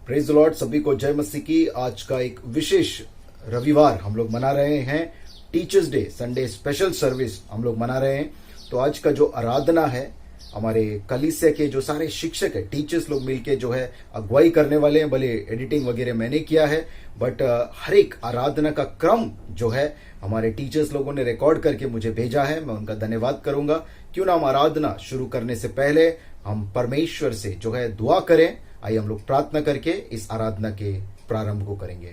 Praise the Lord. सभी को जय मसीह की। आज का एक विशेष रविवार हम लोग मना रहे हैं, teachers day, Sunday special service हम लोग मना रहे हैं। तो आज का जो आराधना है, हमारे कलीसिया के जो सारे शिक्षक है, टीचर्स लोग मिलके जो है अगुवाई करने वाले हैं। भले एडिटिंग वगैरह मैंने किया है, बट हर एक आराधना का क्रम जो है हमारे टीचर्स लोगों ने रिकॉर्ड करके मुझे भेजा है। मैं उनका धन्यवाद करूंगा। क्यों ना हम आराधना शुरू करने से पहले हम परमेश्वर से जो है दुआ करें। आइए हम लोग प्रार्थना करके इस आराधना के प्रारंभ को करेंगे।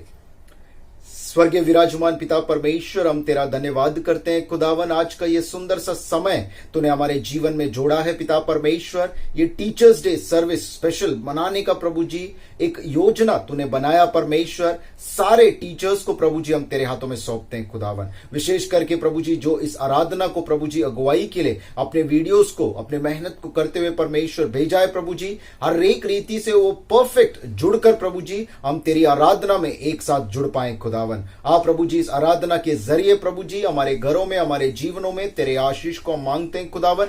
स्वर्गीय विराजमान पिता परमेश्वर, हम तेरा धन्यवाद करते हैं खुदावन। आज का ये सुंदर सा समय तूने हमारे जीवन में जोड़ा है पिता परमेश्वर। ये टीचर्स डे सर्विस स्पेशल मनाने का प्रभु जी एक योजना तूने बनाया परमेश्वर। सारे टीचर्स को प्रभु जी हम तेरे हाथों में सौंपते हैं खुदावन। विशेष करके प्रभु जी जो इस आराधना को प्रभु जी अगुवाई के लिए अपने वीडियोस को, अपने मेहनत को करते हुए परमेश्वर भेजा है प्रभु जी। हर एक रीति से वो परफेक्ट जुड़कर प्रभु जी हम तेरी आराधना में एक साथ जुड़ पाए खुदावन। आप प्रभु जी इस आराधना के जरिए प्रभु जी हमारे घरों में, हमारे जीवनों में तेरे आशीष को हम मांगते हैं खुदावन।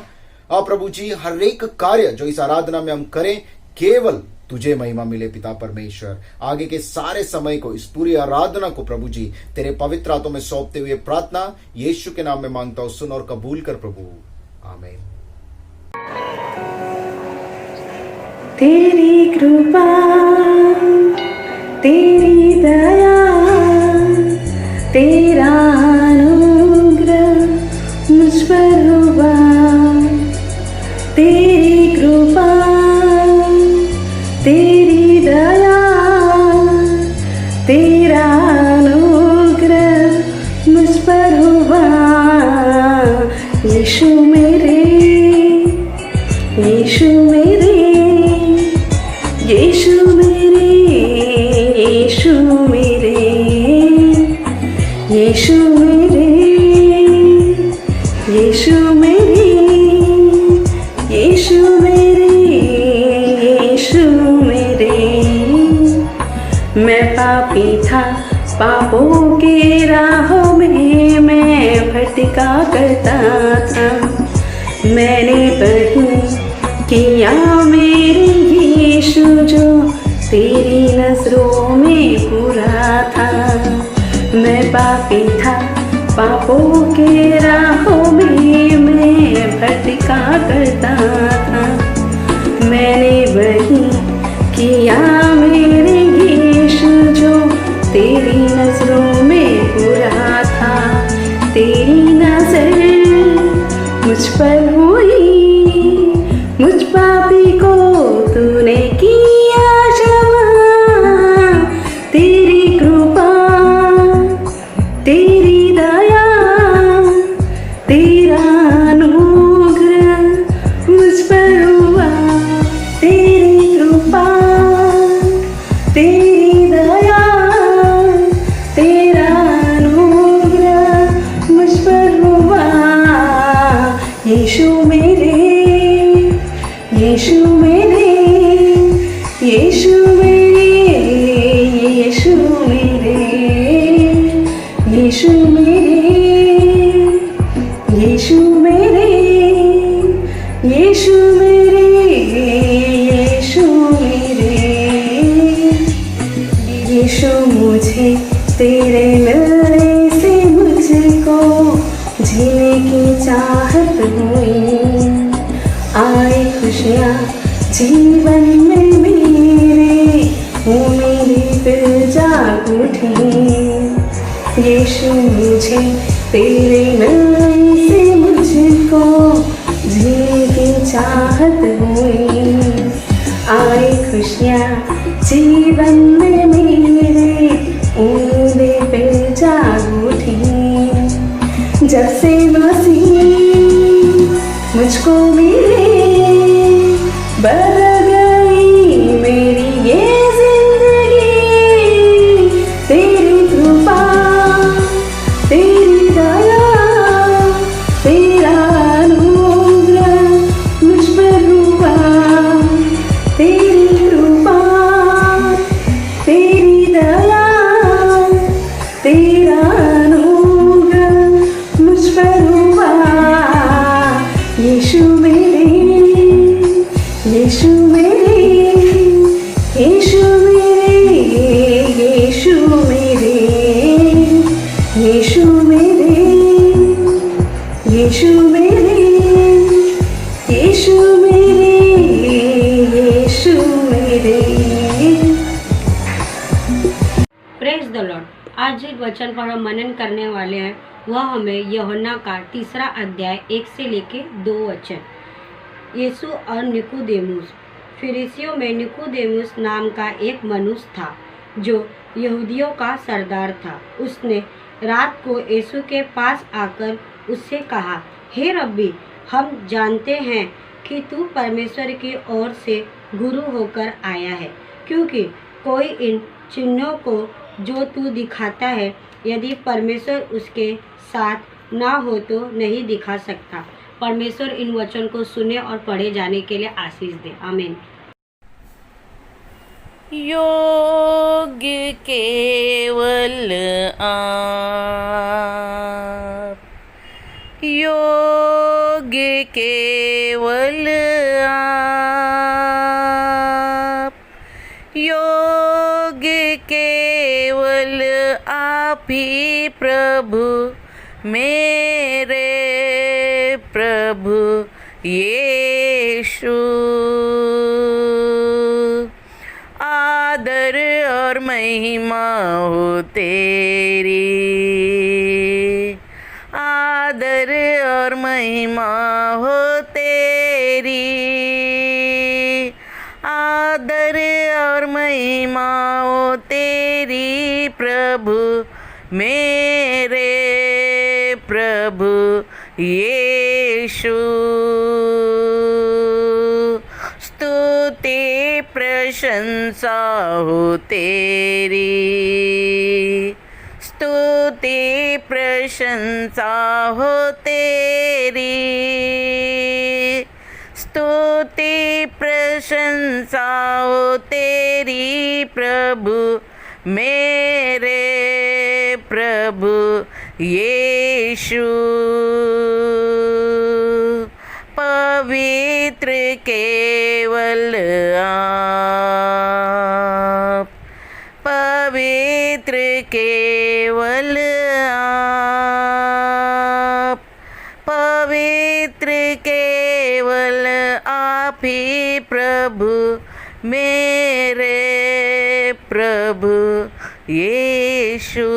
आप प्रभु जी हर एक कार्य जो इस आराधना में हम करें, केवल तुझे महिमा मिले पिता परमेश्वर। आगे के सारे समय को, इस पूरी आराधना को प्रभु जी तेरे पवित्र हाथों में सौंपते हुए प्रार्थना यीशु के नाम में मांगता हूं। सुन और कबूल कर प्रभु, आमीन। तेरी कृपा, तेरी दया, तेरा अनुग्रह मुझ पर हुआ। तेरी कृपा, तेरी दया, तेरा अनुग्रह मुझ पर हुआ। यीशु मेरे, यीशु मेरे, यीशु मेरे, यीशु मेरे, यीशु मेरे, यीशु मेरे, यीशु मेरे, यीशु मेरे। मैं पापी था, पापों के राहों में मैं भटका करता था। मैंने पढ़ी किया मेरे यीशु जो तेरी नजरों में पूरा था। मैं पापी था, पापों के राहों में मैं भटका करता था। मैंने वही किया मेरे यीशु जो तेरी नजरों में पूरा था। तेरी नजर मुझ पर हुई, मुझ पापी को तूने किया क्षमा। तेरी कृपा, तेरी दया, तेरा अनुग्रह मुझ पर हुआ। तेरी कृपा, तेरी दया, तेरा अनुग्रह मुझ पर हुआ। यीशु मेरे, यीशु मेरे, यीशु मेरे, यीशु मेरे, यीशु मेरे, यीशु मेरे, यीशु मेरे, यीशु मेरे। यीशु मुझे तेरे मिलने से मुझको जीने की चाहत हुई। आए खुशियाँ जीवन में मेरे, उम्मीदें फिर जाग उठी। यीशु मुझे तेरे मिलने से मुझको जीने की चाहत हुई। आए खुशियाँ जीवन में मेरे, उम्मीदें फिर जाग उठी। जब से मसीह मुझको मिले, बदल गई मेरी ये जिंदगी। तेरी कृपा, तेरी दया, तेरा अनुग्रह मुझ पर हुआ। तेरी कृपा, तेरी दया, तेरा अनुग्रह मुझ पर हुआ। यीशु मेरे, यीशु मेरे, यीशु मेरे, वचन पर हम मनन करने वाले हैं वह हमें यूहन्ना का 3 अध्याय 1 से लेके 2 वचन। यीशु और निकोदेमुस। फरीसियों में निकोदेमुस नाम का एक मनुष्य था जो यहूदियों का सरदार था। उसने रात को यीशु के पास आकर उससे कहा, हे रब्बी, हम जानते हैं कि तू परमेश्वर की ओर से गुरु होकर आया है, क्योंकि कोई इन चिन्हों को जो तू दिखाता है यदि परमेश्वर उसके साथ ना हो तो नहीं दिखा सकता। परमेश्वर इन वचन को सुने और पढ़े जाने के लिए आशीष दे। आमीन। योग्य केवल आप, योग्य केवल आप, योग्य केवल आप ही प्रभु, मेरे प्रभु यीशु। आदर और महिमा हो तेरी, आदर और महिमा हो तेरी, आदर और महिमा हो तेरी प्रभु, मेरे प्रभु यीशु। स्तुति प्रशंसा हो तेरी, स्तुति प्रशंसा हो तेरी, स्तुति प्रशंसा हो तेरी प्रभु, मेरे प्रभु यीशु। पवित्र केवल आप, पवित्र केवल आप, पवित्र केवल आप ही प्रभु, मेरे प्रभु यीशु।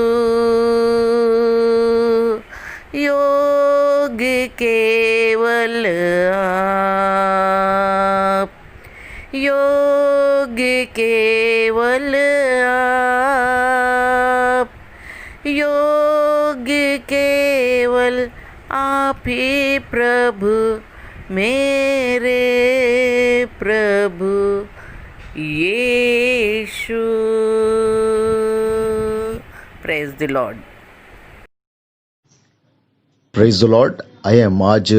योग्य केवल आप, योग्य केवल आप, योग्य केवल आप ही प्रभु, मेरे प्रभु Yeshu. Praise the lord. Praise the lord. I am आज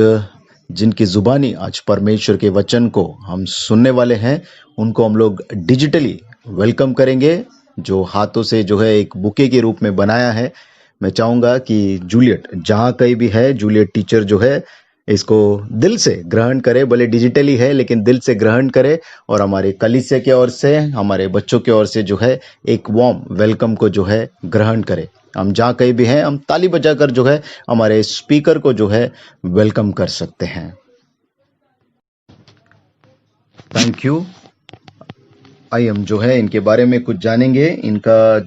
जिनकी जुबानी आज परमेश्वर के वचन को हम सुनने वाले हैं उनको हम लोग डिजिटली वेलकम करेंगे, जो हाथों से जो है एक बुके के रूप में बनाया है। मैं चाहूँगा कि जूलियट जहाँ कहीं भी है, जूलियट टीचर जो है इसको दिल से ग्रहण करे, भले डिजिटली है लेकिन दिल से ग्रहण करे और हमारे कलीसिया की ओर से, हमारे बच्चों की ओर से जो है एक वार्म वेलकम को जो है ग्रहण करे। हम जहाँ कहीं भी हैं हम ताली बजाकर जो है हमारे स्पीकर को जो है वेलकम कर सकते हैं। Thank you. आई हम जो है इनके बारे में कुछ जानेंगे। इनका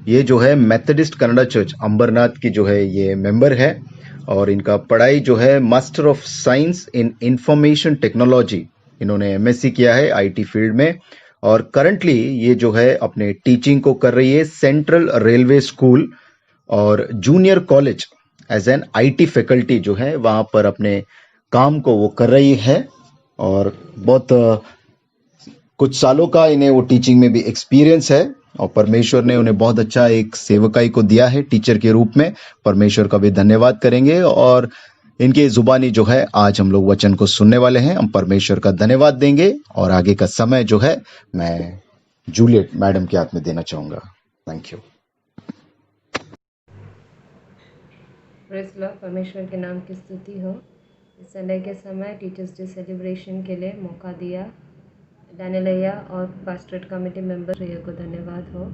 ये जो है मेथोडिस्ट कनाडा चर्च अंबरनाथ की जो है ये मेंबर है और इनका पढ़ाई जो है master of science in information technology, इन्होंने एमएससी किया है आईटी फील्ड में और करंटली ये जो है अपने टीचिंग को कर रही है सेंट्रल रेलवे स्कूल और junior college as an IT faculty जो है वहाँ पर अपने काम को वो कर रही है और बहुत कुछ सालों का इन्हें वो टीचिंग में भी एक्सपीरियंस है और परमेश्वर ने उन्हें बहुत अच्छा एक सेवकाई को दिया है टीचर के रूप में। परमेश्वर का भी धन्यवाद करेंगे और इनकी जुबानी जो है आज हम लोग वचन को सुनने वाले हैं। हम परमेश्वर का धन्यवाद देंगे और आगे का समय जो है मैं जूलियट मैडम के हाथ में देना चाहूंगा। Thank you. Praise Lord. परमेश्वर के नाम की स्तुति हो। इस संडे के समय टीचर्स डे सेलिब्रेशन के लिए मौका दिया डैनियल भैया और पास्टरेट कमेटी मेंबर भैया को धन्यवाद हो।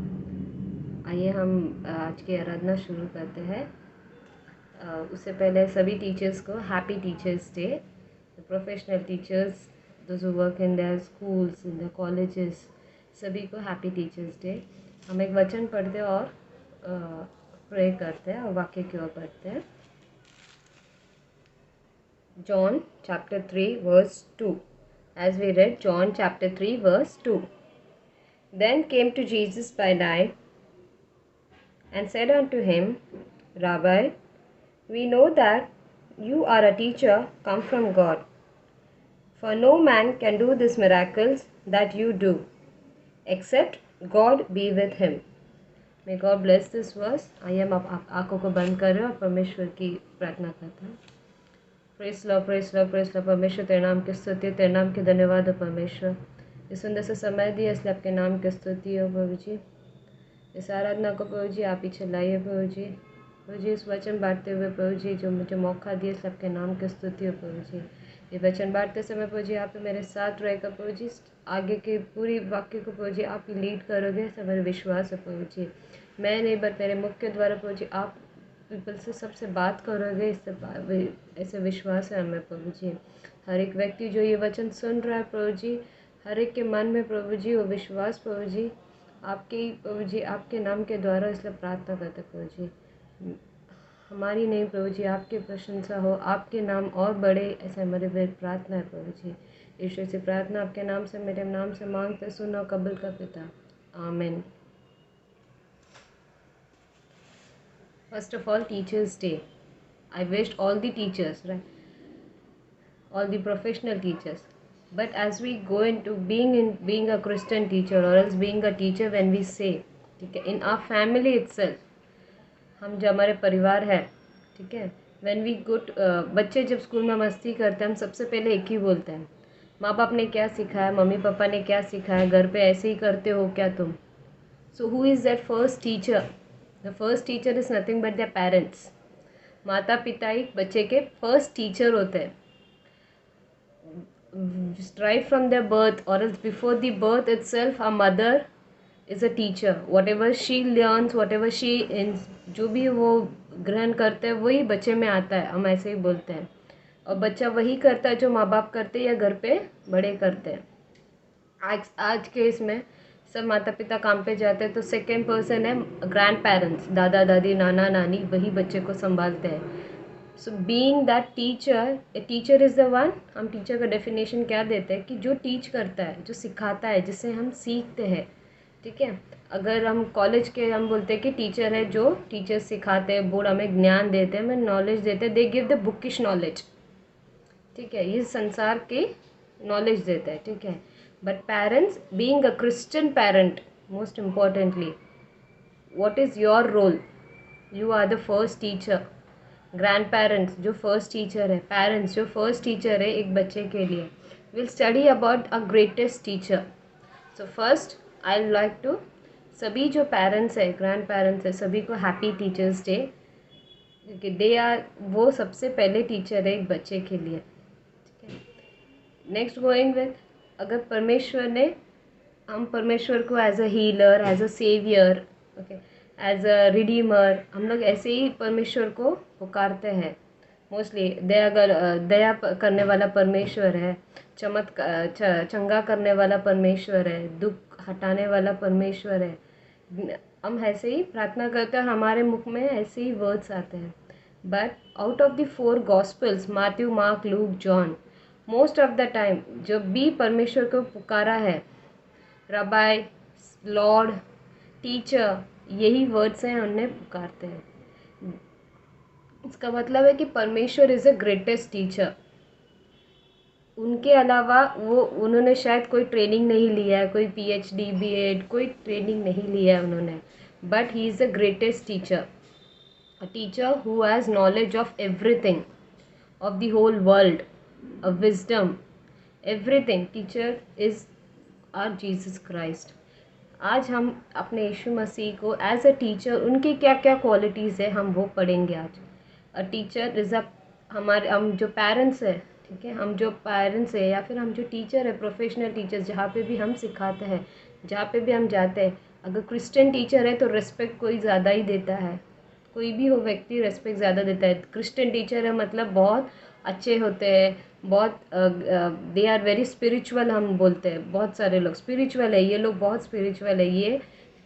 आइए हम आज की आराधना शुरू करते हैं। उससे पहले सभी टीचर्स को happy teachers day. Professional teachers, those who work in their schools, in their colleges, सभी को हैप्पी टीचर्स डे। हम एक वचन पढ़ते हैं और प्रे करते हैं और वाक्य की ओर पढ़ते हैं। John chapter 3 verse 2. As we read John chapter 3 verse 2. Then came to Jesus by night and said unto him, Rabbi, we know that you are a teacher come from God. For no man can do these miracles that you do, except God be with him. May God bless this verse. आइए हम आप आंखों को बंद कर रहे हैं और परमेश्वर की प्रार्थना करते हैं। प्रेस लो परमेश्वर, तेरे नाम की स्तुति, तेरे नाम की धन्यवाद हो परमेश्वर। इस सुंदर से समय दिया इसलिए आपके नाम की स्तुति हो प्रभु जी। इस आराधना को प्रभु जी आप ही चलाइए प्रभु जी। प्रभु जी इस वचन बांटते हुए प्रभु जी जो मुझे मौका दिए इसलिए आपके नाम की स्तुति हो प्रभु जी। ये वचन बांटते समय प्रभु जी आप ही मेरे साथ रहेगा प्रभु जी। आगे के पूरी वाक्य को प्रभु जी आप ही लीड करोगे, ऐसा मेरा विश्वास है प्रभु जी। मैं नहीं बट मेरे मुख के द्वारा प्रभु जी आप पीपल से सबसे बात करोगे, इससे ऐसे विश्वास है हमें प्रभु जी। हर एक व्यक्ति जो ये वचन सुन रहा है प्रभु जी, हर एक के मन में प्रभु जी वो विश्वास प्रभु जी आपके प्रभु जी आपके नाम के द्वारा इसलिए प्रार्थना करते प्रभु जी। हमारी नहीं प्रभु जी आपकी प्रशंसा हो, आपके नाम और बड़े, ऐसे हमारे वे प्रार्थना है प्रभु जी। ईश्वर से प्रार्थना आपके नाम से मेरे नाम से मांगते सुनो कबूल का पिता, आमीन। First of all, Teachers' Day. I wished all the teachers, right? All the professional teachers. But as we go into being a Christian teacher or else being a teacher, when we say, ठीक है, in our family itself, हम जो हमारे परिवार है, ठीक है, when we go बच्चे जब स्कूल में मस्ती करते हैं हम सबसे पहले एक ही बोलते हैं, माँ बाप ने क्या सिखाया, मम्मी पापा ने क्या सिखाया, घर पे ऐसे ही करते हो क्या तुम? So who is that first teacher? The first teacher is nothing but their parents. माता पिता ही बच्चे के फर्स्ट टीचर होते हैं। Right from their birth or else before the birth itself, a mother is a teacher. Whatever she learns, whatever she जो भी वो ग्रहण करते हैं वही बच्चे में आता है, हम ऐसे ही बोलते हैं। और बच्चा वही करता है जो माँ बाप करते हैं या घर पे बड़े करते हैं। आज के इसमें सब माता पिता काम पे जाते हैं तो सेकेंड पर्सन है ग्रैंड पेरेंट्स, दादा दादी नाना नानी, वही बच्चे को संभालते हैं। So being that teacher, a teacher is the one, हम टीचर का डेफिनेशन क्या देते हैं कि जो टीच करता है, जो सिखाता है, जिससे हम सीखते हैं, ठीक है। अगर हम कॉलेज के हम बोलते हैं कि टीचर है जो टीचर सिखाते हैं, बोर्ड हमें ज्ञान देते हैं, हमें नॉलेज देते हैं, they give the bookish knowledge, ठीक है, ये संसार की नॉलेज देते हैं, ठीक है। But parents, being a Christian parent, most importantly, what is your role? You are the first teacher. Grandparents जो first teacher है, parents जो first teacher है एक बच्चे के लिए, will study about a greatest teacher. So first, I like to सभी जो parents है, grandparents है, सभी को happy Teachers Day, क्योंकि they are वो सबसे पहले teacher है एक बच्चे के लिए, ठीक है। Next going with, अगर परमेश्वर ने, हम परमेश्वर को as a healer, as a saviour, okay, as a redeemer, हम लोग ऐसे ही परमेश्वर को पुकारते हैं मोस्टली। दया करने वाला परमेश्वर है, चंगा करने वाला परमेश्वर है, दुख हटाने वाला परमेश्वर है। हम ऐसे ही प्रार्थना करते हैं, हमारे मुख में ऐसे ही वर्ड्स आते हैं। But out of the 4 gospels, Matthew, mark, look, John, most of the time जब भी परमेश्वर को पुकारा है, रबाई, लॉर्ड, टीचर, यही वर्ड्स हैं उन्हें पुकारते हैं। इसका मतलब है कि परमेश्वर इज़ अ ग्रेटेस्ट टीचर। उनके अलावा वो उन्होंने शायद कोई ट्रेनिंग नहीं लिया है, कोई PhD, B.Ed, कोई ट्रेनिंग नहीं लिया है उन्होंने, but he is the greatest teacher, a teacher who has knowledge of everything, of the whole world, a wisdom, everything. Teacher is our Jesus Christ. आज हम अपने यीशु मसीह को एज अ टीचर, उनकी क्या क्या क्वालिटीज़ है हम वो पढ़ेंगे आज। अ टीचर इज़ अ, हमारे हम जो पेरेंट्स है, ठीक है, हम जो पेरेंट्स है या फिर हम जो टीचर है, प्रोफेशनल टीचर्स, जहाँ पे भी हम सिखाते हैं, जहाँ पे भी हम जाते हैं, अगर क्रिश्चियन टीचर है तो रिस्पेक्ट कोई ज़्यादा ही देता है, कोई भी हो व्यक्ति रिस्पेक्ट ज़्यादा देता है। क्रिश्चियन टीचर है मतलब बहुत अच्छे होते हैं, बहुत दे आर वेरी स्पिरिचुअल, हम बोलते हैं बहुत सारे लोग स्पिरिचुअल है, ये लोग बहुत स्पिरिचुअल है, ये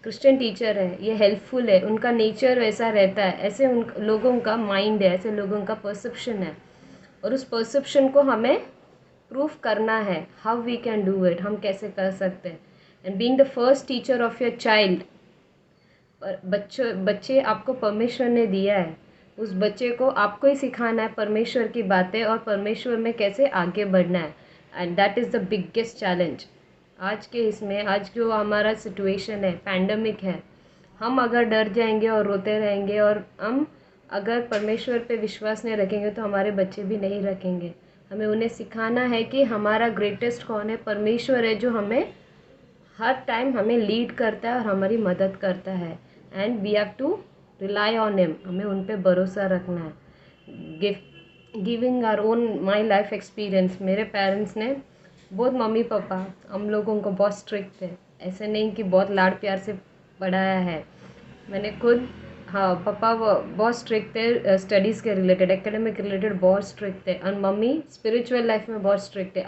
क्रिश्चियन टीचर है, ये हेल्पफुल है, उनका नेचर वैसा रहता है, ऐसे उन लोगों का माइंड है, ऐसे लोगों का परसेप्शन है, और उस परसेप्शन को हमें प्रूफ करना है। How we can do it, हम कैसे कर सकते हैं। And being the first teacher of your child, बच्चे आपको परमेश्वर ने दिया है, उस बच्चे को आपको ही सिखाना है परमेश्वर की बातें और परमेश्वर में कैसे आगे बढ़ना है। And that is the biggest challenge आज के इसमें। आज जो हमारा सिचुएशन है, पैंडमिक है, हम अगर डर जाएंगे और रोते रहेंगे और हम अगर परमेश्वर पे विश्वास नहीं रखेंगे तो हमारे बच्चे भी नहीं रखेंगे। हमें उन्हें सिखाना है कि हमारा ग्रेटेस्ट कौन है, परमेश्वर है, जो हमें हर टाइम हमें लीड करता है और हमारी मदद करता है। And we have to rely on him, हमें उन पे भरोसा रखना है। Giving our own my life experience, मेरे पेरेंट्स ने बहुत, मम्मी पापा हम लोगों को बहुत स्ट्रिक्ट थे, ऐसे नहीं कि बहुत लाड प्यार से पढ़ाया है। मैंने खुद, हाँ, पापा बहुत स्ट्रिक्ट थे स्टडीज़ के रिलेटेड, एकेडमिक रिलेटेड बहुत स्ट्रिक्ट थे, और मम्मी स्पिरिचुअल लाइफ में बहुत स्ट्रिक्ट है।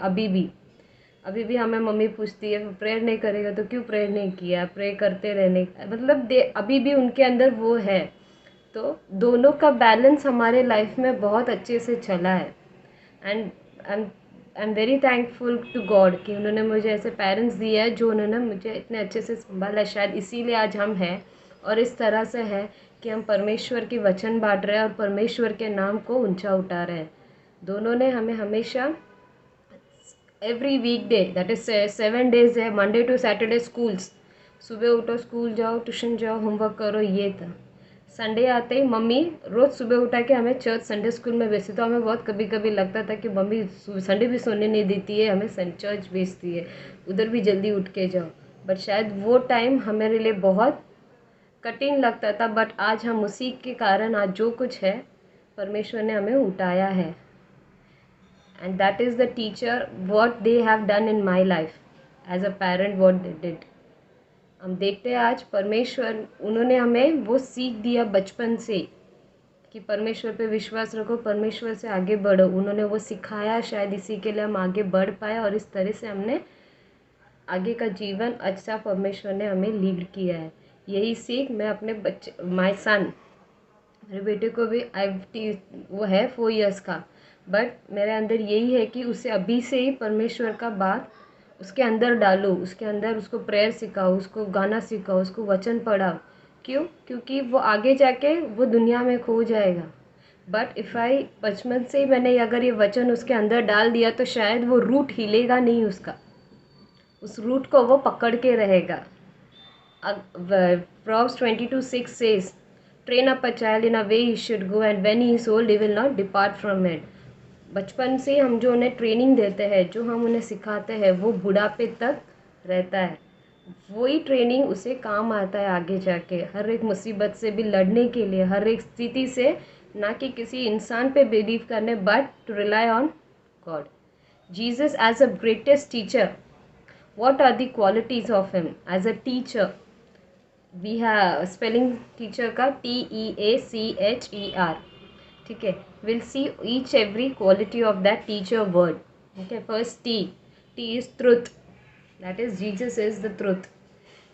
अभी भी हमें मम्मी पूछती है प्रेयर नहीं करेगा तो क्यों प्रेयर नहीं किया, प्रे करते रहने, मतलब अभी भी उनके अंदर वो है। तो दोनों का बैलेंस हमारे लाइफ में बहुत अच्छे से चला है। And I am very thankful to God कि उन्होंने मुझे ऐसे पेरेंट्स दिए हैं जो उन्होंने मुझे इतने अच्छे से संभाला। शायद इसीलिए आज हम हैं और इस तरह से है कि हम परमेश्वर की वचन बांट रहे हैं और परमेश्वर के नाम को ऊंचा उठा रहे हैं। दोनों ने हमें हमेशा every week day, that is 7 days है, मंडे टू सैटरडे स्कूल्स, सुबह उठो, स्कूल जाओ, ट्यूशन जाओ, होमवर्क करो, ये था। संडे आते ही मम्मी रोज़ सुबह उठा के हमें चर्च संडे स्कूल में भेजती। तो हमें बहुत कभी कभी लगता था कि मम्मी संडे भी सोने नहीं देती है, हमें चर्च भेजती है, उधर भी जल्दी उठ के जाओ। बट शायद वो टाइम हमारे लिए बहुत कठिन लगता था, बट आज हम उसी के कारण आज जो कुछ है परमेश्वर ने हमें उठाया है। And that is the teacher what they have done in my life as a parent, what they did. हम देखते हैं आज परमेश्वर, उन्होंने हमें वो सीख दिया बचपन से कि परमेश्वर पे विश्वास रखो, परमेश्वर से आगे बढ़ो। उन्होंने वो सिखाया, शायद इसी के लिए हम आगे बढ़ पाए और इस तरह से हमने आगे का जीवन अच्छा परमेश्वर ने हमें लीड किया है। यही सीख मैं अपने बच्चे, माय सन, मेरे बेटे को भी वो है 4 years का, बट मेरे अंदर यही है कि उसे अभी से ही परमेश्वर का बात उसके अंदर डालो, उसके अंदर उसको प्रेयर सिखाओ, उसको गाना सिखाओ, उसको वचन पढ़ाओ। क्यों? क्योंकि वो आगे जाके वो दुनिया में खो जाएगा। बट बचपन से ही मैंने अगर ये वचन उसके अंदर डाल दिया तो शायद वो रूट हिलेगा नहीं, उसका उस रूट को वो पकड़ के रहेगा। Proverbs 22:6 says, train up a child in a way he should go and when he is old he will not depart from it. बचपन से हम जो उन्हें ट्रेनिंग देते हैं, जो हम उन्हें सिखाते हैं, वो बुढ़ापे तक रहता है। वही ट्रेनिंग उसे काम आता है आगे जाके, हर एक मुसीबत से भी लड़ने के लिए, हर एक स्थिति से, ना कि किसी इंसान पे बिलीव करने, but to rely on God. Jesus as a greatest teacher, what are the qualities of him as a teacher? We have spelling teacher का TEACHER, ठीक है। We'll see each every quality of that teacher word. Okay, first T is truth, that is Jesus is the truth.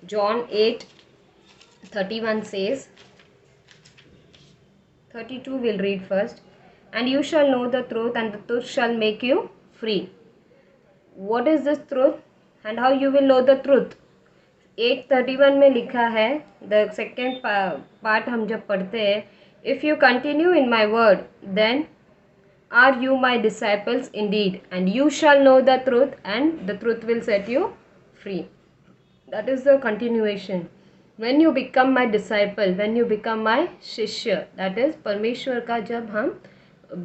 John 8:31 says, 32 we'll read first, and you shall know the truth and the truth shall make you free. What is this truth? And how you will know the truth? 8:31 में लिखा है, the second part हम जब पढ़ते हैं, if you continue in my word then are you my disciples indeed and you shall know the truth and the truth will set you free. That is the continuation. When you become my disciple, when you become my शिष्य, that is परमेश्वर का जब हम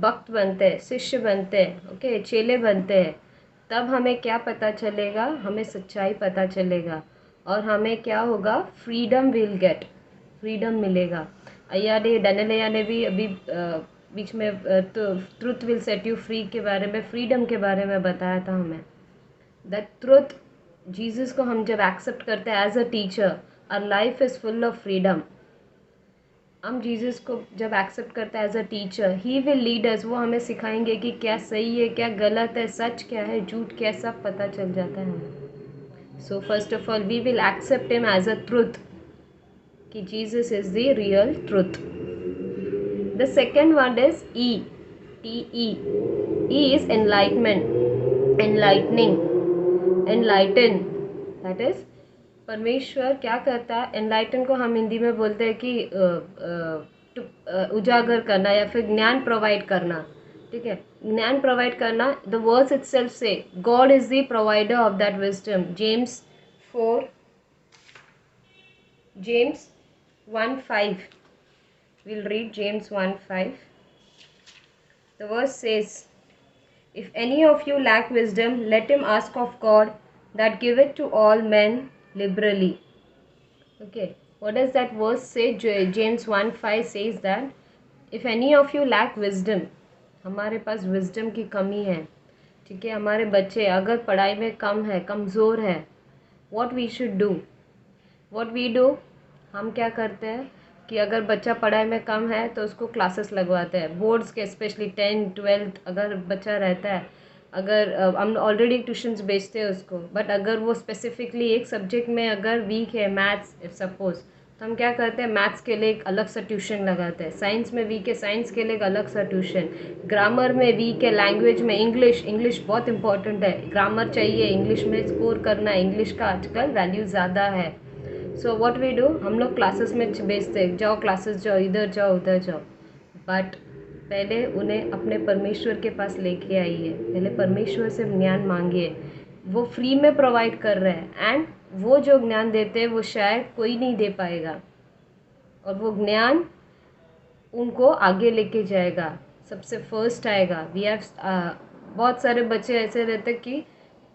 भक्त बनते हैं, शिष्य बनते हैं, ओके, चेले बनते हैं, तब हमें क्या पता चलेगा? हमें सच्चाई पता चलेगा और हमें क्या होगा? फ्रीडम विल गेट, फ्रीडम मिलेगा। डैनियल ने भी अभी बीच में truth will set you free के बारे में, फ्रीडम के बारे में बताया था हमें। दैट ट्रुथ, जीसस को हम जब एक्सेप्ट करते हैं as a teacher, our life is full of freedom. हम जीसस को जब एक्सेप्ट करते हैं as a teacher, he will lead us, वो हमें सिखाएंगे कि क्या सही है, क्या गलत है, सच क्या है, झूठ क्या, सब पता चल जाता है हमें। So first of all we will accept him as a truth कि Jesus is the real truth. The second word is E, TE. E is enlightenment, enlightening, enlighten. दैट इज परमेश्वर क्या करता है. एनलाइटन को हम हिंदी में बोलते हैं कि उजागर करना या फिर ज्ञान प्रोवाइड करना. ठीक है, ज्ञान प्रोवाइड करना. द वर्ड्स इटसेल्फ से God is the provider of that wisdom. James 1:5. We'll read James 1:5. The verse says, "If any of you lack wisdom, let him ask of God, that giveth to all men liberally." Okay, what does that verse say? James 1:5 says that if any of you lack wisdom, हमारे पास wisdom की कमी है. ठीक है, हमारे बच्चे अगर पढ़ाई में कम है, कमज़ोर है, what we should do, हम क्या करते हैं कि अगर बच्चा पढ़ाई में कम है तो उसको क्लासेस लगवाते हैं. बोर्ड्स के स्पेशली 10th 12th अगर बच्चा रहता है, अगर हम ऑलरेडी ट्यूशन्स भेजते हैं उसको, बट अगर वो स्पेसिफिकली एक सब्जेक्ट में अगर वीक है, मैथ्स इफ सपोज, तो हम क्या करते हैं, मैथ्स के लिए एक अलग सा ट्यूशन लगाते हैं. साइंस में वीक है, साइंस के लिए एक अलग सा ट्यूशन. ग्रामर में वीक है, लैंग्वेज में इंग्लिश बहुत इंपॉर्टेंट है. ग्रामर चाहिए, इंग्लिश में स्कोर करना है. इंग्लिश का आजकल वैल्यू ज़्यादा है. सो व्हाट वी डू, हम लोग क्लासेस में भेजते हैं, जाओ क्लासेस जाओ, इधर जाओ उधर जाओ. बट पहले उन्हें अपने परमेश्वर के पास लेके आइए. पहले परमेश्वर से ज्ञान मांगिए. वो फ्री में प्रोवाइड कर रहे हैं, एंड वो जो ज्ञान देते हैं वो शायद कोई नहीं दे पाएगा, और वो ज्ञान उनको आगे लेके जाएगा, सबसे फर्स्ट आएगा. वी हैव बहुत सारे बच्चे ऐसे रहते कि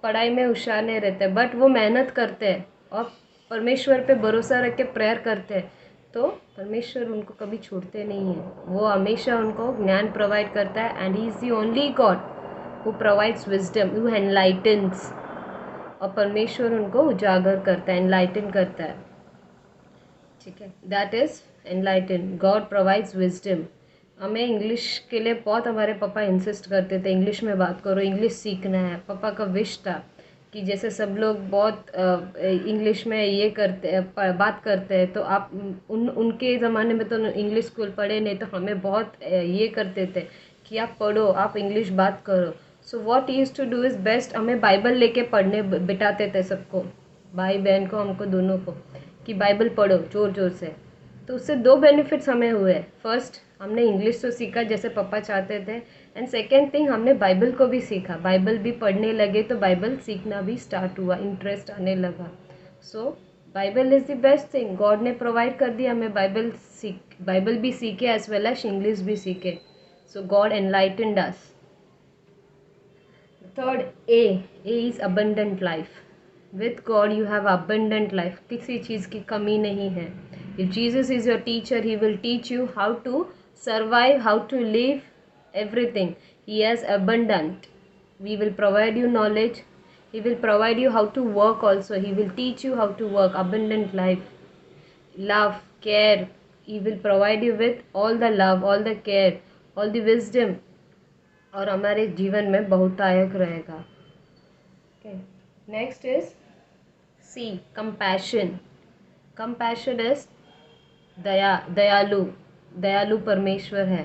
पढ़ाई में होशियार नहीं रहते, बट वो मेहनत करते हैं और परमेश्वर पे भरोसा रख के प्रेयर करते हैं, तो परमेश्वर उनको कभी छोड़ते नहीं हैं. वो हमेशा उनको ज्ञान प्रोवाइड करता है. And he is the only God who provides wisdom, who enlightens. और परमेश्वर उनको उजागर करता है, एनलाइटन करता है. ठीक है, that is enlighten. God provides wisdom. हमें इंग्लिश के लिए बहुत हमारे पापा इंसिस्ट करते थे, इंग्लिश में बात करो, इंग्लिश सीखना है. पापा का विश था कि जैसे सब लोग बहुत इंग्लिश में ये करते बात करते हैं, तो आप उनके ज़माने में तो इंग्लिश स्कूल पढ़े नहीं, तो हमें बहुत ये करते थे कि आप पढ़ो, आप इंग्लिश बात करो. So what he used to do is best, हमें बाइबल लेके पढ़ने बिठाते थे सबको, भाई बहन को, हमको दोनों को, कि बाइबल पढ़ो ज़ोर ज़ोर से. तो उससे 2 बेनिफिट्स हमें हुए. फर्स्ट, हमने इंग्लिश तो सीखा जैसे पापा चाहते थे, एंड सेकेंड थिंग, हमने बाइबल को भी सीखा. बाइबल भी पढ़ने लगे तो बाइबल सीखना भी स्टार्ट हुआ, इंटरेस्ट आने लगा. So Bible is the best thing. God ने प्रोवाइड कर दिया हमें बाइबल भी सीखे एज वेल एज इंग्लिश भी सीखे. So God enlightened us. Third, A is abundant life. With God you have abundant life. किसी चीज़ की कमी नहीं है. If Jesus is your teacher, he will teach you how to survive, how to live, everything. He has abundant. We will provide you knowledge. He will provide you how to work also. He will teach you how to work. Abundant life. Love, care. He will provide you with all the love, all the care, all the wisdom. और हमारे जीवन में बहुतायक रहेगा. Okay. Next is C, compassion. Compassion is दयालु परमेश्वर है.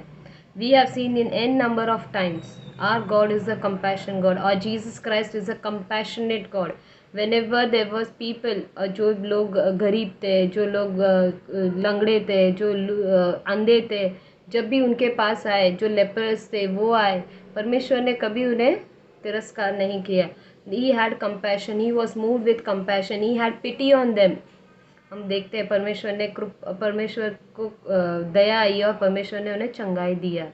We have seen in n number of times our God is a compassion God, or Jesus Christ is a compassionate God. Whenever there was people, जो लोग गरीब थे, जो लोग लंगड़े थे, जो अंधे थे, जब भी उनके पास आए, जो लेपर्स थे वो आए, परमेश्वर ने कभी उन्हें तिरस्कार नहीं किया. He had compassion. He was moved with compassion. He had pity on them. हम देखते हैं परमेश्वर को दया आई और परमेश्वर ने उन्हें चंगाई दिया.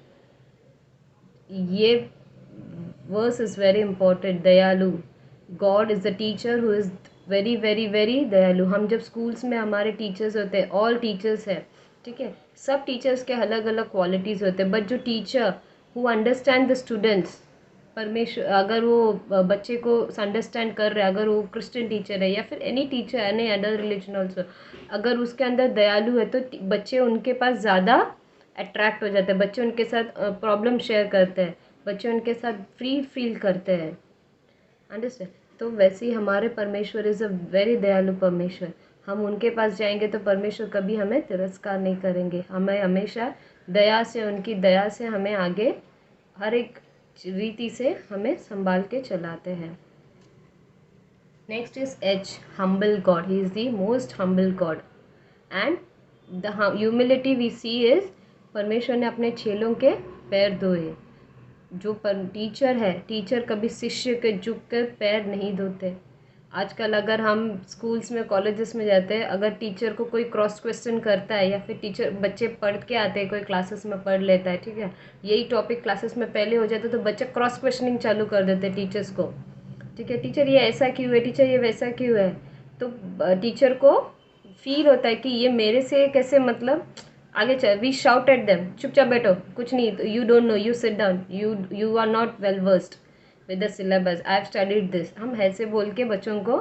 ये वर्स इज़ वेरी इंपॉर्टेंट. दयालु. God is the teacher who is very very very दयालु. हम जब स्कूल्स में हमारे टीचर्स होते हैं, ऑल टीचर्स है, ठीक है, सब टीचर्स के अलग अलग क्वालिटीज़ होते हैं, बट जो teacher who understand the students, परमेश्वर अगर वो बच्चे को अंडरस्टैंड कर रहे हैं, अगर वो क्रिश्चियन टीचर है या फिर any teacher, any other religion also, अगर उसके अंदर दयालु है तो बच्चे उनके पास ज़्यादा अट्रैक्ट हो जाते हैं. बच्चे उनके साथ प्रॉब्लम शेयर करते हैं, बच्चे उनके साथ फ्री फील करते हैं. अंडरस्टैंड. तो वैसे ही हमारे परमेश्वर इज़ अ वेरी दयालु परमेश्वर. हम उनके पास जाएंगे तो परमेश्वर कभी हमें तिरस्कार नहीं करेंगे, हमें हमेशा दया से, उनकी दया से हमें आगे हर एक रीति से हमें संभाल के चलाते हैं। Next is H, humble God. He is the most humble God. And the humility we see is परमेश्वर ने अपने चेलों के पैर धोए। जो टीचर है, टीचर कभी शिष्य के झुक कर पैर नहीं धोते। आजकल अगर हम स्कूल्स में, कॉलेजेस में जाते हैं, अगर टीचर को कोई क्रॉस क्वेश्चन करता है या फिर टीचर, बच्चे पढ़ के आते हैं, कोई क्लासेस में पढ़ लेता है, ठीक है, यही टॉपिक क्लासेस में पहले हो जाता है तो बच्चे क्रॉस क्वेश्चनिंग चालू कर देते हैं टीचर्स को, ठीक है, टीचर ये ऐसा क्यों है, टीचर ये वैसा क्यों है। तो टीचर को फील होता है कि ये मेरे से कैसे, मतलब आगे चल, वी शाउट एट देम, चुपचाप बैठो, कुछ नहीं, you don't know, you sit down, you are not well versed with the syllabus, I have studied this. हम ऐसे बोल के बच्चों को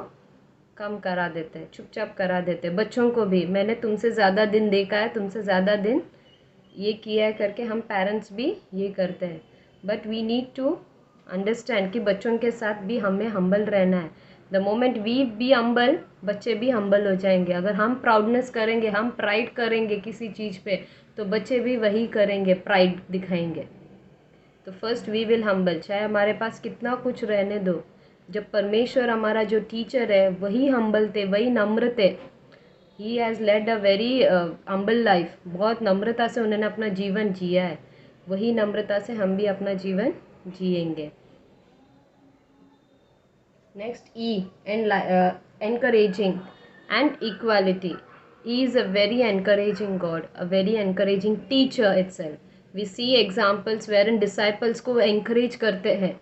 कम करा देते हैं, चुपचाप करा देते हैं। बच्चों को भी, मैंने तुमसे ज़्यादा दिन देखा है, तुमसे ज़्यादा दिन ये किया है करके हम पेरेंट्स भी ये करते हैं। But we need to understand कि बच्चों के साथ भी हमें हम्बल रहना है। The moment we be humble, बच्चे भी हम्बल हो जाएंगे। अगर हम प्राउडनेस करेंगे, हम प्राइड करेंगे किसी चीज़ पे, तो बच्चे भी वही करेंगे, प्राइड दिखाएंगे। तो फर्स्ट वी विल हम्बल, चाहे हमारे पास कितना कुछ रहने दो। जब परमेश्वर हमारा जो टीचर है वही हम्बल थे, वही नम्र थे, he has led a very humble life, बहुत नम्रता से उन्होंने अपना जीवन जिया है, वही नम्रता से हम भी अपना जीवन जिएंगे। Next E, encouraging and equality. He is a very encouraging God, a very encouraging teacher itself. We see examples wherein disciples को encourage करते हैं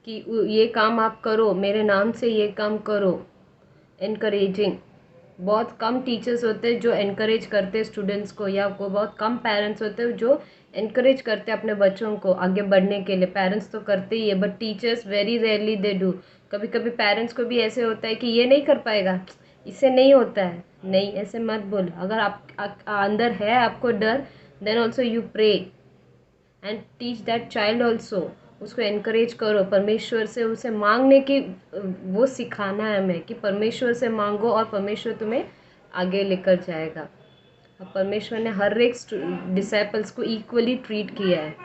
कि ये काम आप करो, मेरे नाम से ये काम करो। encouraging, बहुत कम टीचर्स होते हैं जो encourage करते हैं स्टूडेंट्स को, या को बहुत कम पेरेंट्स होते हैं जो encourage करते हैं अपने बच्चों को आगे बढ़ने के लिए। पेरेंट्स तो करते ही है, but teachers very rarely they do. कभी कभी पेरेंट्स को भी ऐसे होता है कि ये नहीं कर पाएगा, इससे नहीं होता है, नहीं ऐसे मत बोल। अगर आप अंदर है आपको डर, then also you pray and teach that child also, उसको एनकरेज करो, परमेश्वर से उसे मांगने की वो सिखाना है हमें कि परमेश्वर से मांगो और परमेश्वर तुम्हें आगे लेकर जाएगा। अब परमेश्वर ने हर एक डिसाइपल्स को इक्वली ट्रीट किया है,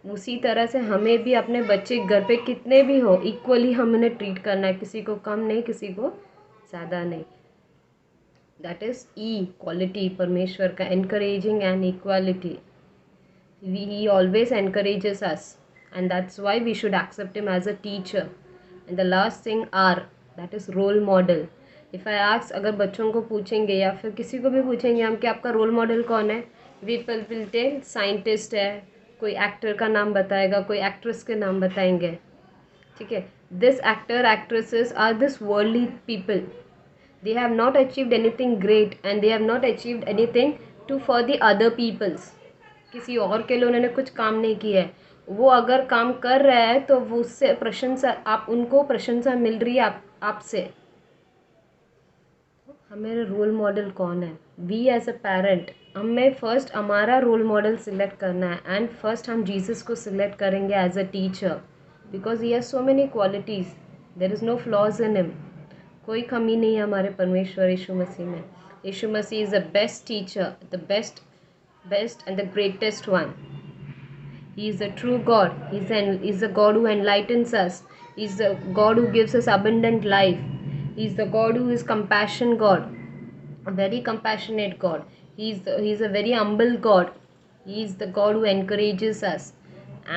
उसी तरह से हमें भी अपने बच्चे घर पे कितने भी हो इक्वली हम उन्हें ट्रीट करना है, किसी को कम नहीं, किसी को ज़्यादा नहीं। दैट इज़ ई क्वालिटी परमेश्वर का, encouraging and equality. He always encourages us and that's why we should accept him as a teacher. And the last thing R, that is role model. If I ask, अगर बच्चों को पूछेंगे या फिर किसी को भी पूछेंगे हम कि आपका रोल मॉडल कौन है, people will tell साइंटिस्ट है, कोई एक्टर का नाम बताएगा, कोई एक्ट्रेस के नाम बताएंगे, ठीक है। This actor actresses are this worldly people, they have not achieved anything great and they have not achieved anything to for the other peoples. किसी और के लिए उन्होंने कुछ काम नहीं किया है, वो अगर काम कर रहा है तो वो उससे प्रशंसा, आप उनको प्रशंसा मिल रही है आपसे। हमारे रोल मॉडल कौन है? वी एज अ पेरेंट, हमें फर्स्ट हमारा रोल मॉडल सिलेक्ट करना है एंड फर्स्ट हम जीसस को सिलेक्ट करेंगे as a teacher, because he has so many qualities, there is no flaws in him. कोई कमी नहीं है हमारे परमेश्वर यीशु मसीह में। यीशु मसीह is the best teacher, the best and the greatest one. He is a true God. He's a God who enlightens us. He's the God who gives us abundant life. He's the God who is compassion God, a very compassionate God. He's a very humble God. He is the God who encourages us,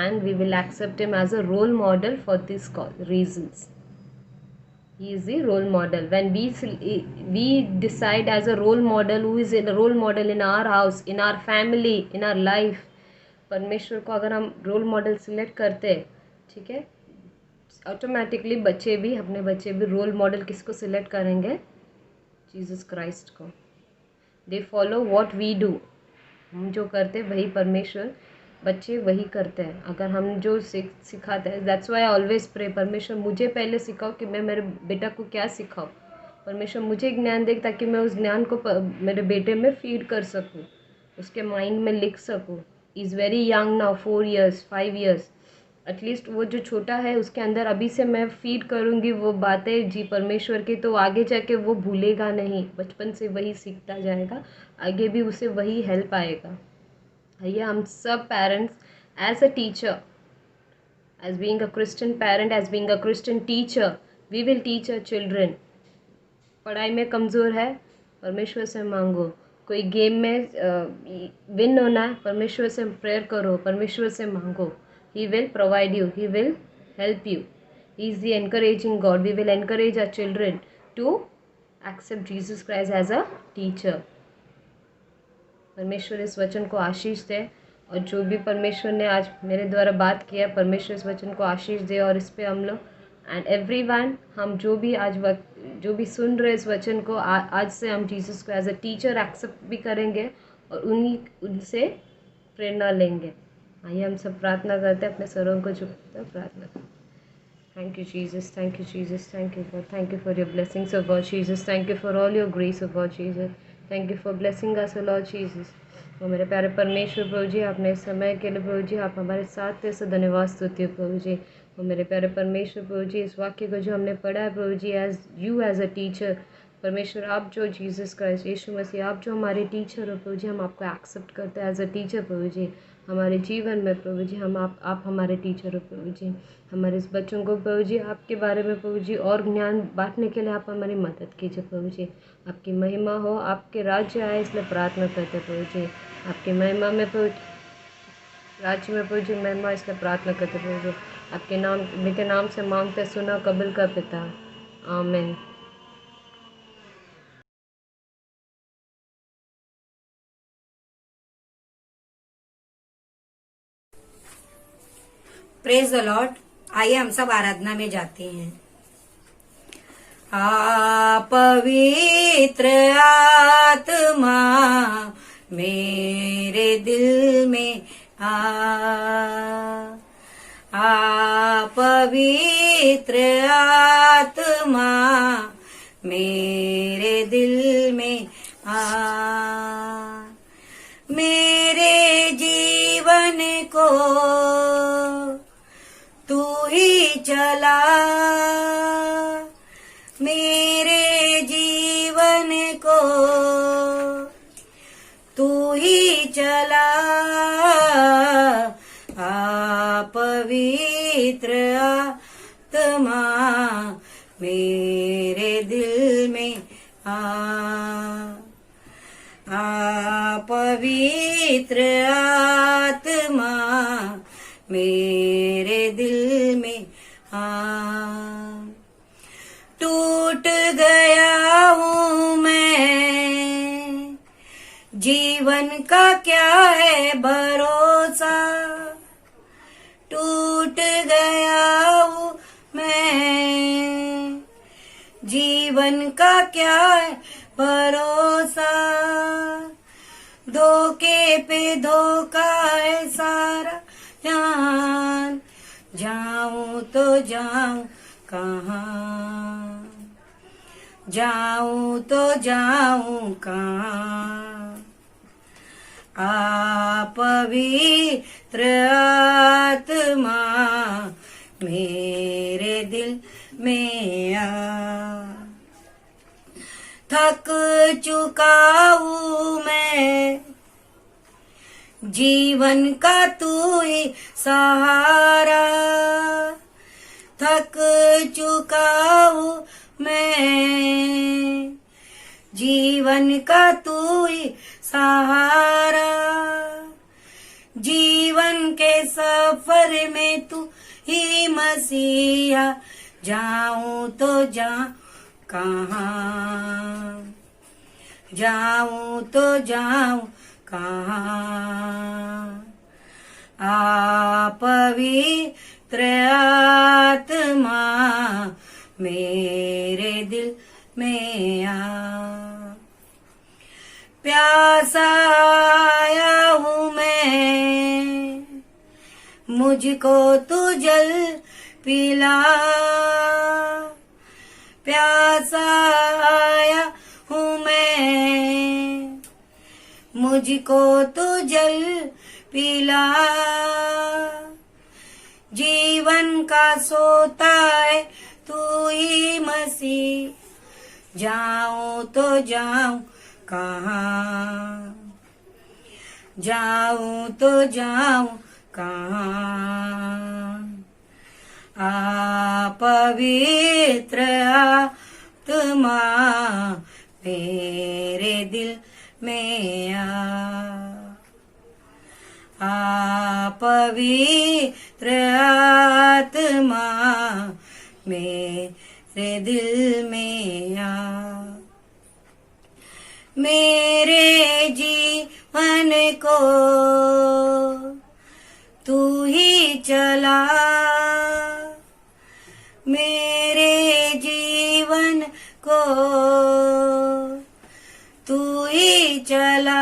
and we will accept him as a role model for these reasons. He is the role model. When we decide as a role model, who is a role model in our house, in our family, in our life, परमेश्वर को अगर हम role model select करते, ठीक है, automatically बच्चे भी, अपने बच्चे भी रोल मॉडल किसको सिलेक्ट करेंगे? जीसस क्राइस्ट को। They follow what we do, हम जो करते वही परमेश्वर, बच्चे वही करते हैं। अगर हम जो सिखाते हैं, that's why I always pray, परमेश्वर मुझे पहले सिखाओ कि मैं मेरे बेटा को क्या सिखाऊं। परमेश्वर मुझे ज्ञान दे ताकि मैं उस ज्ञान को मेरे बेटे में फीड कर सकूं, उसके माइंड में लिख सकूं। Is very young now, 4 years 5 years, at least वो जो छोटा है उसके अंदर अभी से मैं फीड करूँगी वो बातें जी परमेश्वर की, तो आगे जाके वो भूलेगा नहीं, बचपन से वही सीखता जाएगा, आगे भी उसे वही हेल्प आएगा। आइए हम सब parents as a teacher, as being a Christian parent, as being a Christian teacher, we will teach our children। पढ़ाई में कमज़ोर है, परमेश्वर से मांगो। कोई गेम में विन होना है, परमेश्वर से प्रेयर करो, परमेश्वर से मांगो। He will provide you, He will help you। He is the encouraging God। We will encourage our children to accept Jesus Christ as a teacher। परमेश्वर इस वचन को आशीष दे, और जो भी परमेश्वर ने आज मेरे द्वारा बात किया, परमेश्वर इस वचन को आशीष दे, और इस पे हम लोग एंड एवरीवन, हम जो भी आज जो भी सुन रहे इस वचन को, आज से हम जीसस को एज अ टीचर एक्सेप्ट भी करेंगे और उनसे प्रेरणा लेंगे। आइए हम सब प्रार्थना करते हैं, अपने सरों को झुकते प्रार्थना करते। Thank you, Jesus. Thank you, Jesus. Thank you, God. Thank you for your blessings, oh God, Jesus. Thank you for all your grace, oh God, Jesus. Thank you for blessing us, oh Lord Jesus। वो मेरे प्यारे परमेश्वर प्रभु जी, आपने इस समय के लिए प्रभु जी आप हमारे साथ थे, सो धन्यवाद स्तुति प्रभु जी। वो मेरे प्यारे परमेश्वर प्रभु जी, इस वाक्य को जो हमने पढ़ा है प्रभु जी, एज अ टीचर, परमेश्वर आप जो जीसस क्राइस्ट यीशु मसीह, आप जो हमारे टीचर हो प्रभु जी, हम आपको एक्सेप्ट करते हैं एज अ टीचर प्रभु जी हमारे जीवन में प्रभु जी। हम आप हमारे टीचर हो प्रभु जी। हमारे इस बच्चों को प्रभु जी आपके बारे में प्रभु जी और ज्ञान बांटने के लिए आप हमारी मदद कीजिए प्रभु जी। आपकी महिमा हो, आपके राज्य आए, इसलिए प्रार्थना करते प्रभु जी। आपकी महिमा में प्रभु राज्य में प्रभु जी महिमा, इसलिए प्रार्थना करते प्रभु जी। आपके नाम के नाम से मांगते, सुना कबूल का पिता, आमीन। Praise the Lord. आइए हम सब आराधना में जाते हैं। आ पवित्र आत्मा मेरे दिल में आ पवित्र आत्मा मेरे दिल में मेरे जीवन को तू ही चला, मेरे जीवन को तू ही चला। पवित्र आत्मा मेरे दिल में पवित्र आत्मा मेरे दिल में टूट गया हूँ मैं, जीवन का क्या है भरोसा। टूट गया हूँ मैं, जीवन का क्या है भरोसा। धोखे पे धोखा है सारा, जान जाऊं तो जाऊं कहाँ, जाऊं तो जाऊं कहाँ। पवित्र आत्मा मेरे दिल में थक चुका हूँ मैं, जीवन का तू ही सहारा। थक चुका हूँ मैं, जीवन का तू ही सहारा। जीवन के सफर में तू ही मसीहा, जाऊं तो जाऊं कहाँ, जाऊं तो जाऊं कहाँ। पवित्र आत्मा मेरे दिल में प्यासा आया हूँ मैं, मुझको तू जल पिला। प्यासा आया हूँ मैं, मुझको तू जल पिला। का सोता है तू ही मसीह। जाऊं तो जाऊं कहाँ, जाऊं तो जाऊं कहाँ। आ पवित्र आत्मा मेरे दिल में आ पवित्र आत्मा मेरे दिल में आ। मेरे जीवन को तू ही चला, मेरे जीवन को तू ही चला।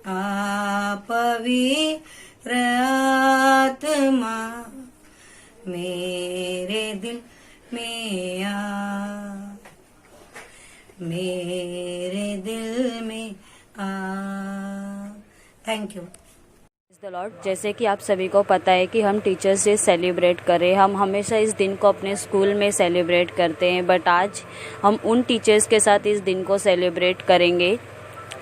आ पवित्र आत्मा मेरे दिल में आ, मेरे दिल में आ। Thank you. The lord. जैसे कि आप सभी को पता है कि हम टीचर्स डे सेलिब्रेट करें, हम हमेशा इस दिन को अपने स्कूल में सेलिब्रेट करते हैं, बट आज हम उन टीचर्स के साथ इस दिन को सेलिब्रेट करेंगे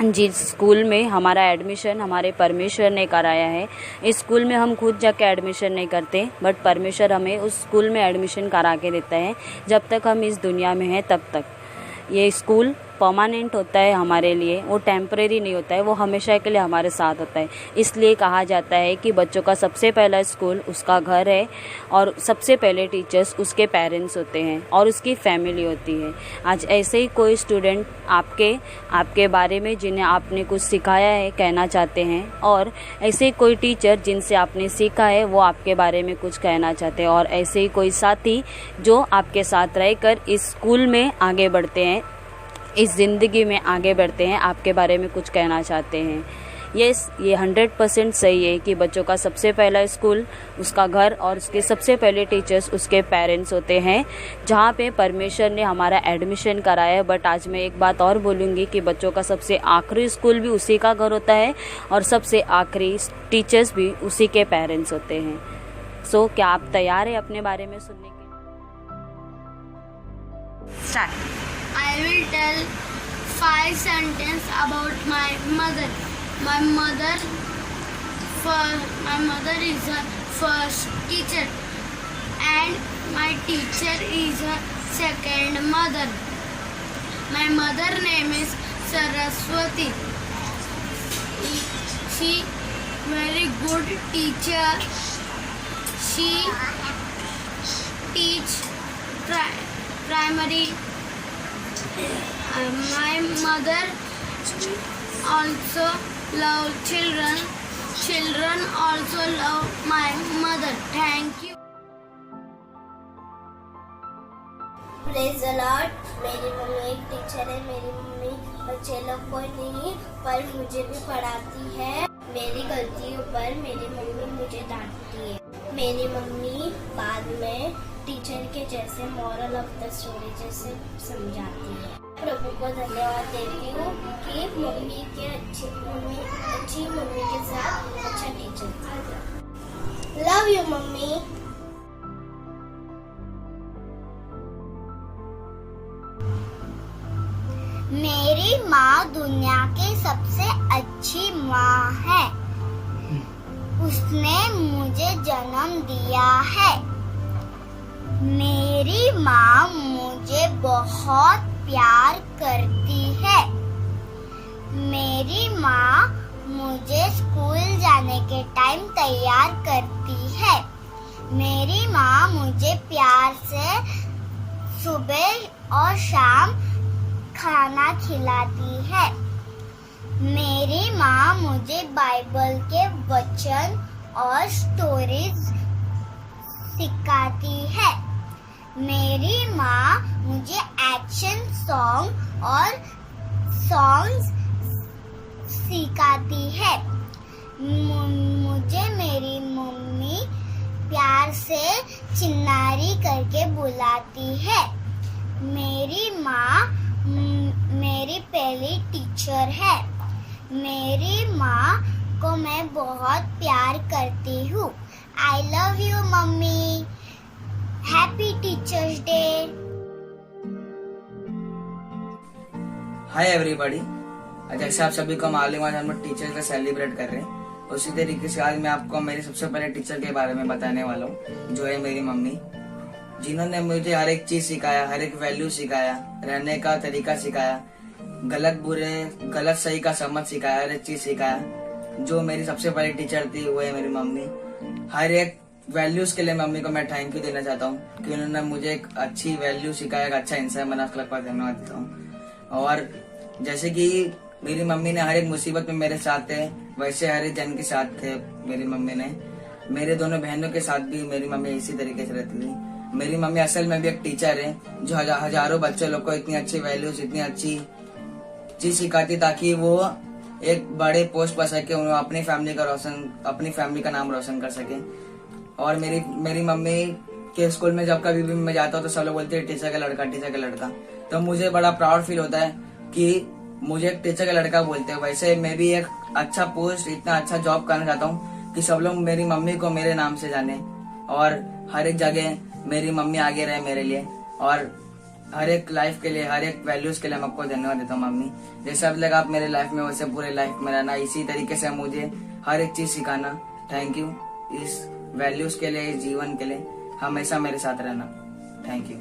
जिस स्कूल में हमारा एडमिशन हमारे परमेश्वर ने कराया है। इस स्कूल में हम खुद जाके एडमिशन नहीं करते, बट परमेश्वर हमें उस स्कूल में एडमिशन करा के देता है। जब तक हम इस दुनिया में हैं तब तक ये स्कूल परमानेंट होता है हमारे लिए, वो टेम्परेरी नहीं होता है, वो हमेशा के लिए हमारे साथ होता है। इसलिए कहा जाता है कि बच्चों का सबसे पहला स्कूल उसका घर है और सबसे पहले टीचर्स उसके पेरेंट्स होते हैं और उसकी फैमिली होती है। आज ऐसे ही कोई स्टूडेंट आपके बारे में जिन्हें आपने कुछ सिखाया है कहना चाहते हैं, और ऐसे ही कोई टीचर जिनसे आपने सीखा है वो आपके बारे में कुछ कहना चाहते हैं, और ऐसे ही कोई साथी जो आपके साथ रहकर इस स्कूल में आगे बढ़ते हैं, इस ज़िंदगी में आगे बढ़ते हैं, आपके बारे में कुछ कहना चाहते हैं। ये 100% सही है कि बच्चों का सबसे पहला स्कूल उसका घर और उसके सबसे पहले टीचर्स उसके पेरेंट्स होते हैं, जहाँ पे परमेश्वर ने हमारा एडमिशन कराया है। बट आज मैं एक बात और बोलूँगी कि बच्चों का सबसे आखिरी स्कूल भी उसी का घर होता है और सबसे आखिरी टीचर्स भी उसी के पेरेंट्स होते हैं। सो क्या आप तैयार हैं अपने बारे में सुनने के? Start. I will tell 5 sentences about my mother. My mother is her first teacher, and my teacher is her second mother. My mother name is Saraswati. She very good teacher. She teach primary. My mother also love children. Children also love my mother. Thank you. Praise the Lord. मेरी mummy एक teacher है। मेरी mummy बच्चे लोग को नहीं पर मुझे भी पढ़ाती है। मेरी गलतियों पर मेरी मम्मी मुझे डांटती है। मेरी मम्मी बाद में टीचर के जैसे मॉरल ऑफ द स्टोरी जैसे समझाती है। प्रभु को धन्यवाद देती हूँ कि अच्छी मम्मी के साथ अच्छा टीचर। Love you mummy. मेरी माँ दुनिया की सबसे अच्छी माँ है। उसने मुझे जन्म दिया है। मेरी माँ मुझे बहुत प्यार करती है। मेरी माँ मुझे स्कूल जाने के टाइम तैयार करती है। मेरी माँ मुझे प्यार से सुबह और शाम खाना खिलाती है। मेरी माँ मुझे बाइबल के वचन और स्टोरीज सिखाती है। मेरी माँ मुझे एक्शन सॉन्ग और सॉन्ग्स सिखाती है। मुझे मेरी मम्मी प्यार से चिन्नारी करके बुलाती है। मेरी माँ मेरी पहली टीचर है। मेरी माँ को मैं बहुत प्यार करती हूँ। I love you, Mummy. Happy Teachers Day. Hi everybody, जैसे आप सभी को मालूम है हम लोग टीचर्स डे सेलिब्रेट कर रहे हैं, उसी तरीके से आज मैं आपको मेरे सबसे पहले टीचर के बारे में बताने वाला हूँ, जो है मेरी मम्मी, जिन्होंने मुझे हर एक चीज सिखाया, हर एक वैल्यू सिखाया, रहने का तरीका सिखाया, गलत बुरे गलत सही का समझ सिखाया, हर एक चीज सिखाया। जो मेरी सबसे पहली टीचर थी वो है मेरी मम्मी। हर एक वैल्यूज के लिए मम्मी को मैं थैंक यू देना चाहता हूँ कि उन्होंने मुझे एक अच्छी वैल्यू सिखाया, एक अच्छा इंसान बना, उसके लिए धन्यवाद देता हूँ। और जैसे कि मेरी मम्मी ने हर एक मुसीबत में मेरे साथ थे, वैसे हर एक जन के साथ थे मेरी मम्मी ने। मेरे दोनों बहनों के साथ भी मेरी मम्मी इसी तरीके से रहती थी। मेरी मम्मी असल में भी एक टीचर है, जो हजारों बच्चों लोग को इतनी अच्छी वैल्यूज, इतनी अच्छी चीज सिखाती ताकि वो एक बड़े पोस्ट पर सके, उन्हें अपनी फैमिली का नाम रोशन कर सके। और मेरी मम्मी के स्कूल में जब कभी भी मैं जाता हूँ तो सब लोग बोलते हैं टीचर का लड़का, टीचर का लड़का। तो मुझे बड़ा प्राउड फील होता है कि मुझे एक टीचर का लड़का बोलते हैं। वैसे मैं भी एक अच्छा पोस्ट, इतना अच्छा जॉब करना चाहता हूँ कि सब लोग मेरी मम्मी को मेरे नाम से जाने और हर एक जगह मेरी मम्मी आगे रहे मेरे लिए। और हर एक लाइफ के लिए, हर एक वैल्यूज के लिए मैं आपको धन्यवाद देता हूँ मम्मी। जैसे अब लगा आप मेरे लाइफ में, वैसे पूरे लाइफ में रहना, इसी तरीके से मुझे हर एक चीज सिखाना। थैंक यू इस वैल्यूज के लिए, इस जीवन के लिए हमेशा मेरे साथ रहना। Thank you.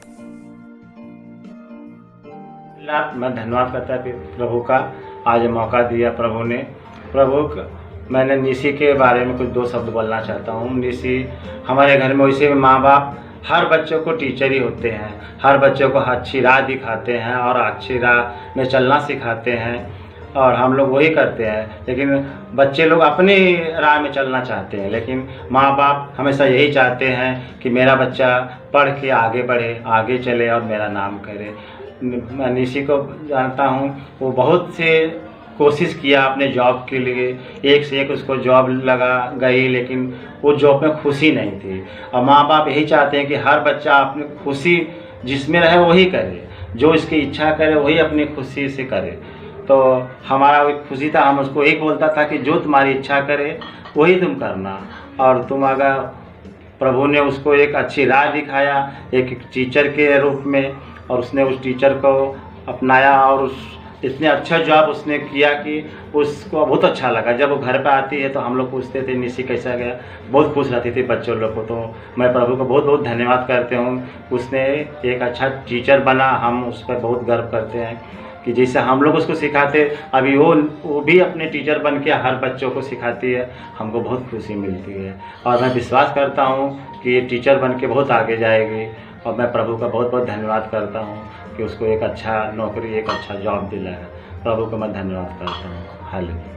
मैं धन्यवाद करता है प्रभु का, आज मौका दिया प्रभु ने। मैंने निशी के बारे में कुछ दो शब्द बोलना चाहता हूँ। निशी हमारे घर में वैसे माँ बाप हर बच्चों को टीचर ही होते हैं, हर बच्चों को अच्छी राह दिखाते हैं और अच्छी राह में चलना सिखाते हैं, और हम लोग वही करते हैं। लेकिन बच्चे लोग अपनी राह में चलना चाहते हैं, लेकिन माँ बाप हमेशा यही चाहते हैं कि मेरा बच्चा पढ़ के आगे बढ़े, आगे चले और मेरा नाम करे। मैं निशी को जानता हूँ, वो बहुत से कोशिश किया अपने जॉब के लिए, एक से एक उसको जॉब लगा गई, लेकिन वो जॉब में खुशी नहीं थी। और माँ बाप यही चाहते हैं कि हर बच्चा अपनी खुशी जिसमें रहे वही करे, जो इसकी इच्छा करे वही अपनी खुशी से करे। तो हमारा एक खुशी था, हम उसको एक बोलता था कि जो तुम्हारी इच्छा करे वही तुम करना। और तुम अगर प्रभु ने उसको एक अच्छी राह दिखाया एक टीचर के रूप में, और उसने उस टीचर को अपनाया और उस इतने अच्छा जॉब उसने किया कि उसको बहुत अच्छा लगा। जब वो घर पे आती है तो हम लोग पूछते थे निशी कैसा गया, बहुत खुश रहती थी बच्चों लोग को। तो मैं प्रभु को बहुत बहुत धन्यवाद करते हूँ, उसने एक अच्छा टीचर बना। हम उस पर बहुत गर्व करते हैं कि जैसे हम लोग उसको सिखाते, अभी वो भी अपने टीचर बन के हर बच्चों को सिखाती है, हमको बहुत खुशी मिलती है। और मैं विश्वास करता हूँ कि ये टीचर बन के बहुत आगे जाएगी। और मैं प्रभु का बहुत बहुत धन्यवाद करता हूँ कि उसको एक अच्छा नौकरी, एक अच्छा जॉब दिलाया। प्रभु को मैं धन्यवाद करता हूँ। हालेलुया।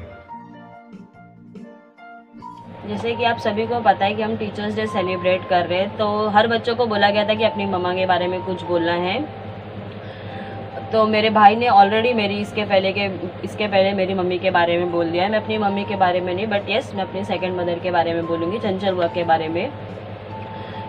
जैसे कि आप सभी को पता है कि हम टीचर्स डे सेलिब्रेट कर रहे हैं, तो हर बच्चों को बोला गया था कि अपनी मम्मा के बारे में कुछ बोलना है। तो मेरे भाई ने ऑलरेडी मेरी इसके पहले मेरी मम्मी के बारे में बोल दिया है। मैं अपनी मम्मी के बारे में नहीं, बट यस मैं अपनी सेकंड मदर के बारे में बोलूँगी, चंचल बुआ के बारे में।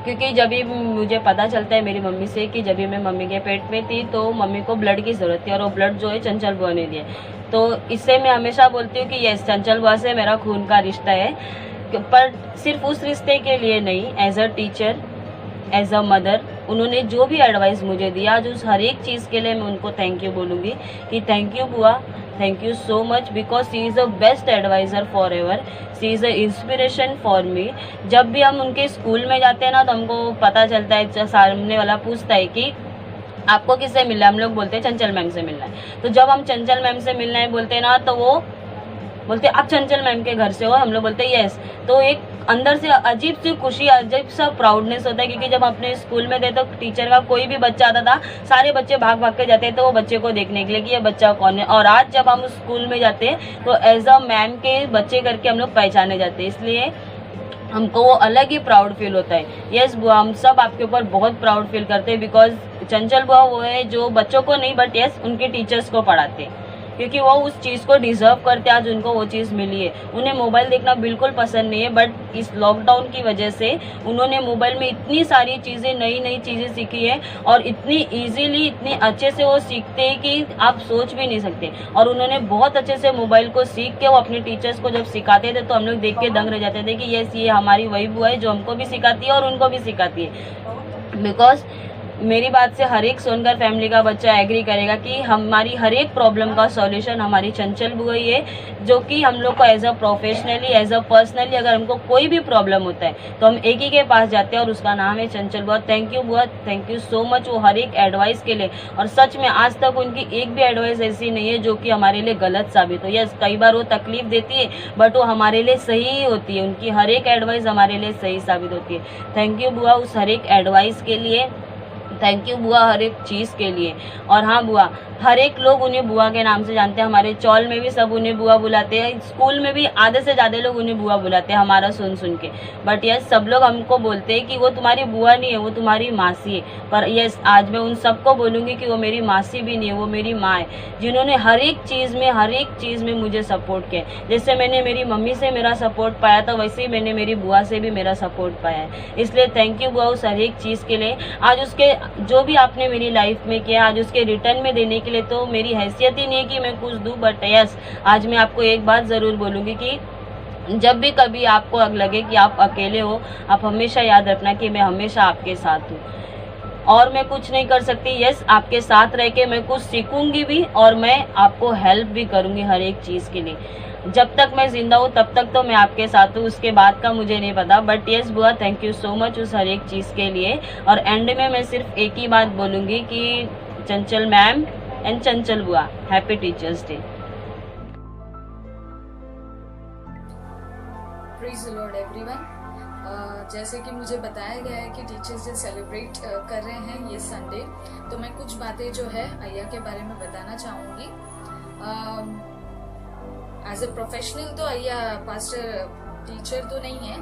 क्योंकि जब भी मुझे पता चलता है मेरी मम्मी से कि जब भी मैं मम्मी के पेट में थी तो मम्मी को ब्लड की ज़रूरत थी, और वो ब्लड जो है चंचल बुआ ने दिया। तो इससे मैं हमेशा बोलती हूँ कि यस, चंचल बुआ से मेरा खून का रिश्ता है, पर सिर्फ उस रिश्ते के लिए नहीं, as a teacher, as a mother, उन्होंने जो भी एडवाइस मुझे दिया, आज उस हर एक चीज़ के लिए मैं उनको थैंक यू बोलूँगी कि थैंक यू बुआ, thank you so much, because she is the best advisor forever, she is a inspiration for me. जब भी हम उनके स्कूल में जाते हैं ना, तो हमको पता चलता है, सामने वाला पूछता है कि आपको किससे मिलना है, हम लोग बोलते हैं चंचल मैम से मिलना है। तो जब हम चंचल मैम से मिलना है बोलते हैं ना, तो वो बोलते आप चंचल मैम के घर से हो, हम लोग बोलते हैं यस। तो एक अंदर से अजीब सी खुशी, अजीब सा प्राउडनेस होता है, क्योंकि जब अपने स्कूल में थे तो टीचर का कोई भी बच्चा आता था, सारे बच्चे भाग भाग के जाते थे वो बच्चे को देखने के लिए कि ये बच्चा कौन है। और आज जब हम स्कूल में जाते हैं तो एज अ मैम के बच्चे करके हम लोग पहचाने जाते हैं, इसलिए हमको वो अलग ही प्राउड फील होता है। यस बुआ, हम सब आपके ऊपर बहुत प्राउड फील करते हैं, बिकॉज चंचल बुआ वो है जो बच्चों को नहीं, बट यस उनके टीचर्स को पढ़ाते हैं। क्योंकि वो उस चीज़ को डिज़र्व करते, आज उनको वो चीज़ मिली है। उन्हें मोबाइल देखना बिल्कुल पसंद नहीं है, बट इस लॉकडाउन की वजह से उन्होंने मोबाइल में इतनी सारी चीज़ें, नई नई चीज़ें सीखी है और इतनी ईजीली, इतने अच्छे से वो सीखते हैं कि आप सोच भी नहीं सकते। और उन्होंने बहुत अच्छे से मोबाइल को सीख के वो अपने टीचर्स को जब सिखाते थे तो हम लोग देख के दंग रह जाते थे कि यस, ये हमारी वही बुआ है जो हमको भी सिखाती है और उनको भी सिखाती है। बिकॉज मेरी बात से हर एक सोनकर फैमिली का बच्चा एग्री करेगा कि हमारी हर एक प्रॉब्लम का सॉल्यूशन हमारी चंचल बुआ ही है, जो कि हम लोग को as a professionally, as a personally अगर हमको कोई भी प्रॉब्लम होता है तो हम एक ही के पास जाते हैं और उसका नाम है चंचल बुआ। थैंक यू बुआ, थैंक यू सो मच वो हर एक एडवाइस के लिए। और सच में आज तक उनकी एक भी एडवाइस ऐसी नहीं है जो कि हमारे लिए गलत साबित हो। यस, कई बार वो तकलीफ देती है बट वो हमारे लिए सही ही होती है, उनकी हर एक एडवाइस हमारे लिए सही साबित होती है। थैंक यू बुआ उस हर एक एडवाइस के लिए, थैंक यू बुआ हर एक चीज़ के लिए। और हाँ बुआ, हर एक लोग उन्हें बुआ के नाम से जानते हैं, हमारे चौल में भी सब उन्हें बुआ बुलाते हैं, स्कूल में भी आधे से ज़्यादा लोग उन्हें बुआ बुलाते हैं हमारा सुन सुन के। बट यस, सब लोग हमको बोलते हैं कि वो तुम्हारी बुआ नहीं है, वो तुम्हारी मासी है। पर यस, आज मैं उन सबको बोलूँगी कि वो मेरी मासी भी नहीं है, वो मेरी माँ है, जिन्होंने हर एक चीज़ में मुझे सपोर्ट किया। जैसे मैंने मेरी मम्मी से मेरा सपोर्ट पाया था, वैसे ही मैंने मेरी बुआ से भी मेरा सपोर्ट पाया है। इसलिए थैंक यू बुआ उस हर एक चीज़ के लिए। आज उसके जो भी आपने मेरी लाइफ में किया, आज उसके रिटर्न में देने के लिए तो मेरी हैसियत ही नहीं है कि मैं कुछ दूं। बट यस, आज मैं आपको एक बात ज़रूर बोलूँगी कि जब भी कभी आपको लगे कि आप अकेले हो, आप हमेशा याद रखना कि मैं हमेशा आपके साथ हूँ और मैं कुछ नहीं कर सकती। यस, आपके साथ रह के मैं कुछ सीखूंगी भी और मैं आपको हेल्प भी करूँगी हर एक चीज़ के लिए। जब तक मैं जिंदा हूँ तब तक तो मैं आपके साथ हूँ, उसके बाद का मुझे नहीं पता। बट यस बुआ, थैंक यू सो मच उस हर एक चीज़ के लिए। और एंड में मैं सिर्फ एक ही बात बोलूँगी कि चंचल मैम एंड चंचल बुआ, happy teachers day. Praise the Lord everyone. जैसे कि मुझे बताया गया है कि टीचर्स डे सेलिब्रेट कर रहे हैं ये संडे, तो मैं कुछ बातें जो है अय्या के बारे में बताना चाहूँगी। एज अ प्रोफेशनल तो अय्या पास्टर टीचर तो नहीं है,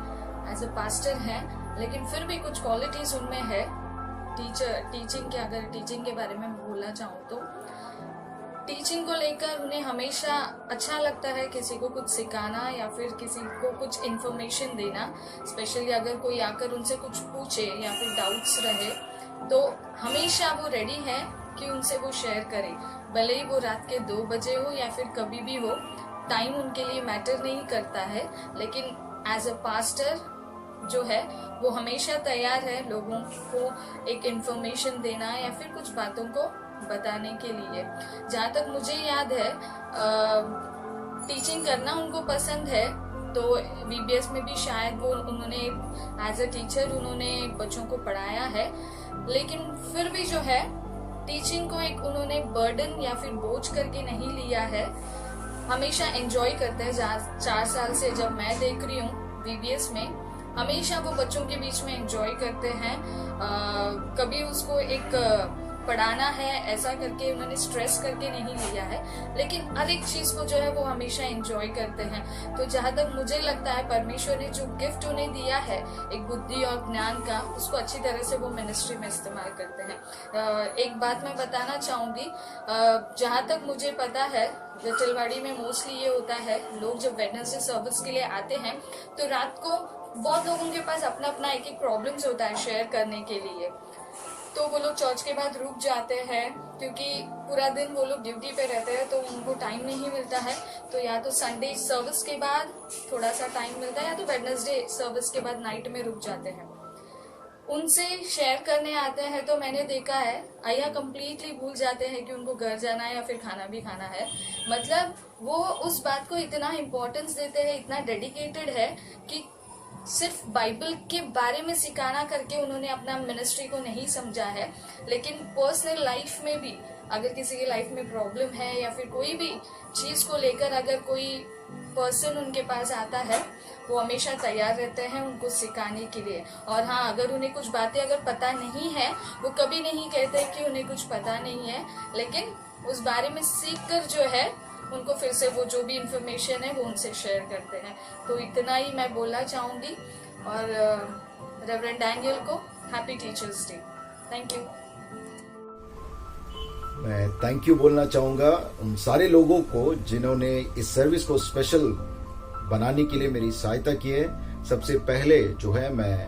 एज अ पास्टर है, लेकिन फिर भी कुछ क्वालिटीज उनमें है टीचिंग के। अगर टीचिंग के बारे में बोलना चाहूँ तो टीचिंग को लेकर उन्हें हमेशा अच्छा लगता है किसी को कुछ सिखाना या फिर किसी को कुछ इन्फॉर्मेशन देना। स्पेशली अगर कोई आकर उनसे कुछ पूछे या फिर डाउट्स रहे तो हमेशा वो रेडी है कि उनसे वो शेयर करें, भले ही वो रात के 2 बजे हो या फिर कभी भी हो। टाइम उनके लिए मैटर नहीं करता है, लेकिन एज अ पास्टर जो है वो हमेशा तैयार है लोगों को एक इन्फॉर्मेशन देना या फिर कुछ बातों को बताने के लिए। जहाँ तक मुझे याद है टीचिंग करना उनको पसंद है, तो VBS में भी शायद वो उन्होंने एज अ टीचर उन्होंने बच्चों को पढ़ाया है, लेकिन फिर भी जो है टीचिंग को एक उन्होंने बर्डन या फिर बोझ करके नहीं लिया है, हमेशा एंजॉय करते हैं। 4 साल से जब मैं देख रही हूँ VBS में, हमेशा वो बच्चों के बीच में एंजॉय करते हैं। कभी उसको एक पढ़ाना है ऐसा करके उन्होंने स्ट्रेस करके नहीं लिया है, लेकिन हर एक चीज को जो है वो हमेशा एंजॉय करते हैं। तो जहाँ तक मुझे लगता है परमेश्वर ने जो गिफ्ट उन्हें दिया है एक बुद्धि और ज्ञान का, उसको अच्छी तरह से वो मिनिस्ट्री में इस्तेमाल करते हैं। एक बात मैं बताना चाहूंगी, जहाँ तक मुझे पता है विठलवाड़ी में मोस्टली ये होता है, लोग जब वेडनेसडे सर्विस के लिए आते हैं तो रात को बहुत लोगों के पास अपना अपना एक प्रॉब्लम्स होता है शेयर करने के लिए, तो वो लोग चर्च के बाद रुक जाते हैं क्योंकि पूरा दिन वो लोग ड्यूटी पे रहते हैं तो उनको टाइम नहीं मिलता है। तो या तो संडे सर्विस के बाद थोड़ा सा टाइम मिलता है या तो वेडनेसडे सर्विस के बाद नाइट में रुक जाते हैं, उनसे शेयर करने आते हैं। तो मैंने देखा है अय्या कंप्लीटली भूल जाते हैं कि उनको घर जाना है या फिर खाना भी खाना है। मतलब वो उस बात को इतना इम्पोर्टेंस देते हैं, इतना डेडिकेटेड है कि सिर्फ बाइबल के बारे में सिखाना करके उन्होंने अपना मिनिस्ट्री को नहीं समझा है, लेकिन पर्सनल लाइफ में भी अगर किसी की लाइफ में प्रॉब्लम है या फिर कोई भी चीज को लेकर अगर कोई पर्सन उनके पास आता है, वो हमेशा तैयार रहते हैं उनको सिखाने के लिए। और हाँ, अगर उन्हें कुछ बातें अगर पता नहीं है, वो कभी नहीं कहते कि उन्हें कुछ पता नहीं है, लेकिन उस बारे में सीख कर जो है उनको फिर से वो जो भी इंफॉर्मेशन है वो उनसे शेयर करते हैं। तो इतना ही मैं बोलना चाहूँगी। और रेवरेंड डैनियल को happy teachers day. Thank you. मैं थैंक यू बोलना चाहूँगा उन सारे लोगों को जिन्होंने इस सर्विस को स्पेशल बनाने के लिए मेरी सहायता की है। सबसे पहले जो है मैं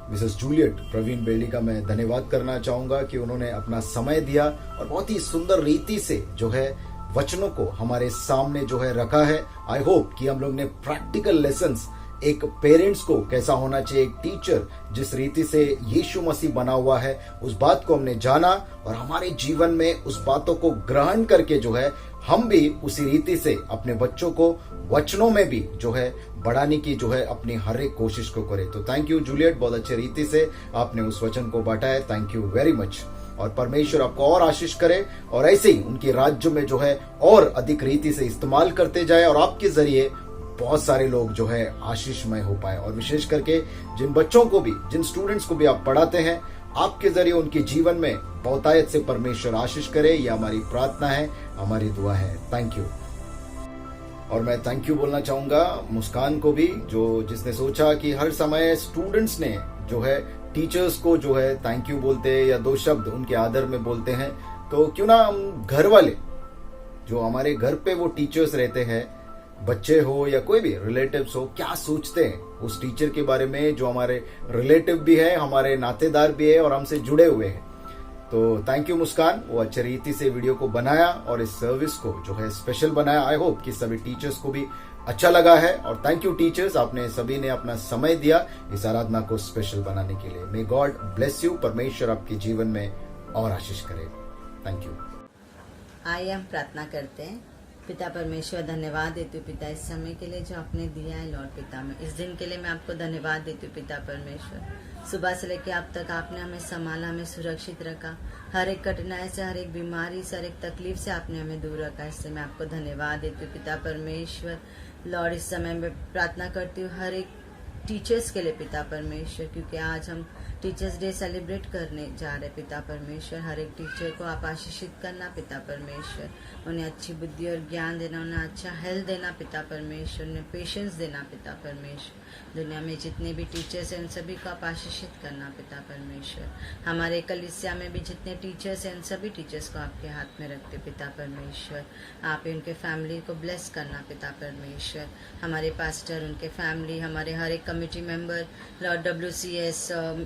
मिसेस जूलियट प्रवीण बेली का मैं धन्यवाद करना चाहूँगा कि उन्होंने अपना समय दिया और बहुत ही सुंदर रीति से जो है वचनों को हमारे सामने जो है रखा है। आई होप कि हम लोग ने प्रैक्टिकल लेसन्स एक पेरेंट्स को कैसा होना चाहिए, एक टीचर जिस रीति से यीशु मसीह बना हुआ है उस बात को हमने जाना और हमारे जीवन में उस बातों को ग्रहण करके जो है हम भी उसी रीति से अपने बच्चों को वचनों में भी जो है बढ़ाने की जो है अपनी हर एक कोशिश को करें। तो थैंक यू जूलियट, बहुत अच्छे रीति से आपने उस वचन को बांटा है। Thank you very much. और परमेश्वर आपको और आशीष करे और ऐसे ही उनके राज्य में जो है और अधिक रीति से इस्तेमाल करते जाए और आपके जरिए बहुत सारे लोग जो है आशीषमय हो पाए। और विशेष करके जिन बच्चों को भी, जिन स्टूडेंट्स को भी आप पढ़ाते हैं, आपके जरिए उनके जीवन में बहुतायत से परमेश्वर आशीष करे, ये हमारी प्रार्थना है, हमारी दुआ है। Thank you. और मैं थैंक यू बोलना चाहूंगा मुस्कान को भी, जिसने सोचा कि हर समय स्टूडेंट्स ने जो है टीचर्स को जो है थैंक यू बोलते हैं या दो शब्द उनके आदर में बोलते हैं, तो क्यों ना हम घर वाले जो हमारे घर पे वो टीचर्स रहते हैं, बच्चे हो या कोई भी रिलेटिव्स हो, क्या सोचते हैं उस टीचर के बारे में जो हमारे रिलेटिव भी है, हमारे नातेदार भी है और हमसे जुड़े हुए हैं। तो थैंक यू मुस्कान, वो अच्छे रीति से वीडियो को बनाया और इस सर्विस को जो है स्पेशल बनाया। आई होप कि सभी टीचर्स को भी अच्छा लगा है और थैंक यू टीचर्स, आपने सभी ने अपना समय दिया इस आराधना को स्पेशल बनाने के लिए। मे गॉड ब्लेस यू, परमेश्वर आपके जीवन में और आशीष करे। Thank you. आइए हम प्रार्थना करते हैं। पिता परमेश्वर, धन्यवाद देती हूँ पिता इस समय के लिए जो आपने दिया है लॉर्ड पिता में, इस दिन के लिए मैं आपको धन्यवाद देती हूँ पिता परमेश्वर। सुबह से लेकर अब तक आपने हमें संभाला, हमें सुरक्षित रखा, हर एक कठिनाई से, हर एक बीमारी से, हर एक तकलीफ से आपने हमें दूर रखा। इससे मैं आपको धन्यवाद देती हूँ पिता परमेश्वर। लॉर्ड इस समय मैं प्रार्थना करती हूँ हर एक टीचर्स के लिए पिता परमेश्वर, क्योंकि आज हम टीचर्स डे सेलिब्रेट करने जा रहे पिता परमेश्वर। हर एक टीचर को आप आशीषित करना पिता परमेश्वर, उन्हें अच्छी बुद्धि और ज्ञान देना, उन्हें अच्छा हेल्थ देना पिता परमेश्वर, उन्हें पेशेंस देना पिता परमेश्वर। दुनिया में जितने भी टीचर्स हैं उन सभी को आप आशीषित करना पिता परमेश्वर। हमारे कलीसिया में भी जितने टीचर्स हैं उन सभी टीचर्स को आपके हाथ में रखते पिता परमेश्वर। आप उनके फैमिली को ब्लेस करना पिता परमेश्वर। हमारे पास्टर, उनके फैमिली, हमारे हर एक committee member, Lord WCS,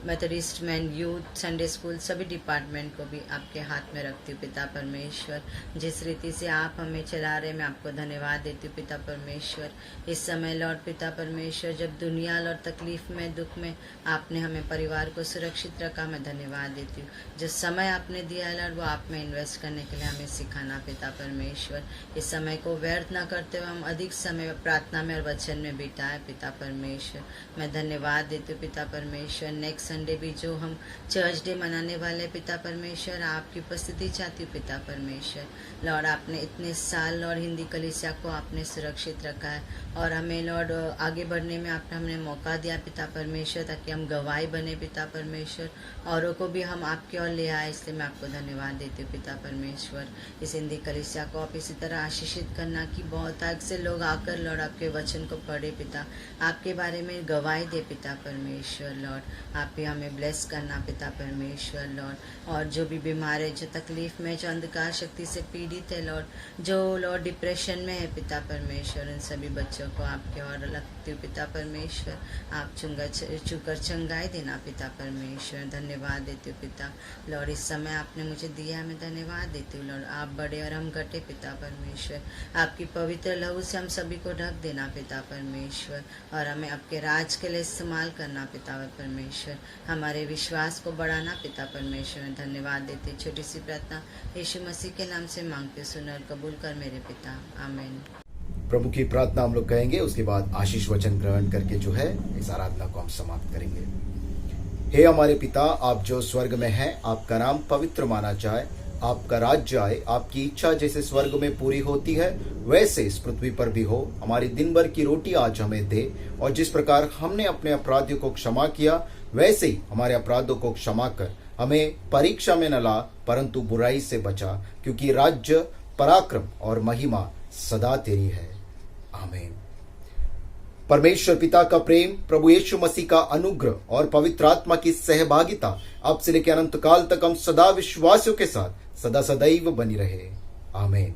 Methodist man, youth, Sunday school, सभी डिपार्टमेंट को भी आपके हाथ में रखती हूँ पिता परमेश्वर। जिस रीति से आप हमें चला रहे, मैं आपको धन्यवाद देती हूँ पिता परमेश्वर। इस समय लॉर्ड पिता परमेश्वर, जब दुनिया और तकलीफ में, दुख में आपने हमें परिवार को सुरक्षित रखा, मैं धन्यवाद देती हूँ। जो समय आपने दिया लॉर्ड, वो आप में इन्वेस्ट करने के लिए हमें सिखाना पिता परमेश्वर। इस समय को व्यर्थ ना करते हुए हम अधिक समय प्रार्थना में और वचन में बिताए पिता परमेश्वर। मैं धन्यवाद देती हूँ पिता परमेश्वर। नेक्स्ट संडे भी जो हम चर्च डे मनाने वाले पिता परमेश्वर, आपकी उपस्थिति चाहती हूँ पिता परमेश्वर। लॉर्ड आपने इतने साल लॉर्ड हिंदी कलीसिया को आपने सुरक्षित रखा है और हमें लॉर्ड आगे बढ़ने में आपने हमें मौका दिया पिता परमेश्वर, ताकि हम गवाही बने पिता परमेश्वर, औरों को भी हम आपकी ओर ले आए। इसलिए मैं आपको धन्यवाद देती हूँ पिता परमेश्वर। इस हिंदी कलीसिया को आप इसी तरह आशीषित करना कि बहुत आग से लोग आकर लॉर्ड आपके वचन को पढ़े पिता, आपके बारे में गवाही दे पिता परमेश्वर। लॉर्ड आप भी हमें ब्लेस करना पिता परमेश्वर लॉर्ड। और जो भी बीमार है, जो तकलीफ में, जो अंधकार शक्ति से पीड़ित है लॉर्ड, जो लॉर्ड डिप्रेशन में है पिता परमेश्वर, उन सभी बच्चों को आपके ओर रखती हूँ पिता परमेश्वर। आप चुकर चंगाई देना पिता परमेश्वर। धन्यवाद देती हूँ पिता लॉर्ड, इस समय आपने मुझे दिया, मैं धन्यवाद देती हूँ लॉर्ड। आप बड़े और हम घटे पिता परमेश्वर। आपकी पवित्र लहू से हम सभी को ढक देना पिता परमेश्वर और हमें आपके राज के लिए इस्तेमाल करना पिता परमेश्वर। हमारे विश्वास को बढ़ाना पिता परमेश्वर। धन्यवाद देती हूँ। छोटी सी प्रार्थना यीशु मसीह के नाम से मांगते, सुन और कबूल कर मेरे पिता, आमीन। प्रभु की प्रार्थना हम लोग कहेंगे, उसके बाद आशीष वचन ग्रहण करके जो है इस आराधना को हम समाप्त करेंगे। हे हमारे पिता, आप जो स्वर्ग में हैं, आपका नाम पवित्र माना जाए, आपका राज्य आए, आपकी इच्छा जैसे स्वर्ग में पूरी होती है वैसे इस पृथ्वी पर भी हो। हमारी दिन भर की रोटी आज हमें दे, और जिस प्रकार हमने अपने अपराधियों को क्षमा किया वैसे ही हमारे अपराधों को क्षमा कर हमें परीक्षा में न ला, परंतु बुराई से बचा, क्योंकि राज्य, पराक्रम और महिमा सदा तेरी है, आमीन। परमेश्वर पिता का प्रेम, प्रभु यीशु मसीह का अनुग्रह और पवित्र आत्मा की सहभागिता अब से लेकर अनंत काल तक हम सदा विश्वासियों के साथ सदा सदैव बनी रहे। आमीन।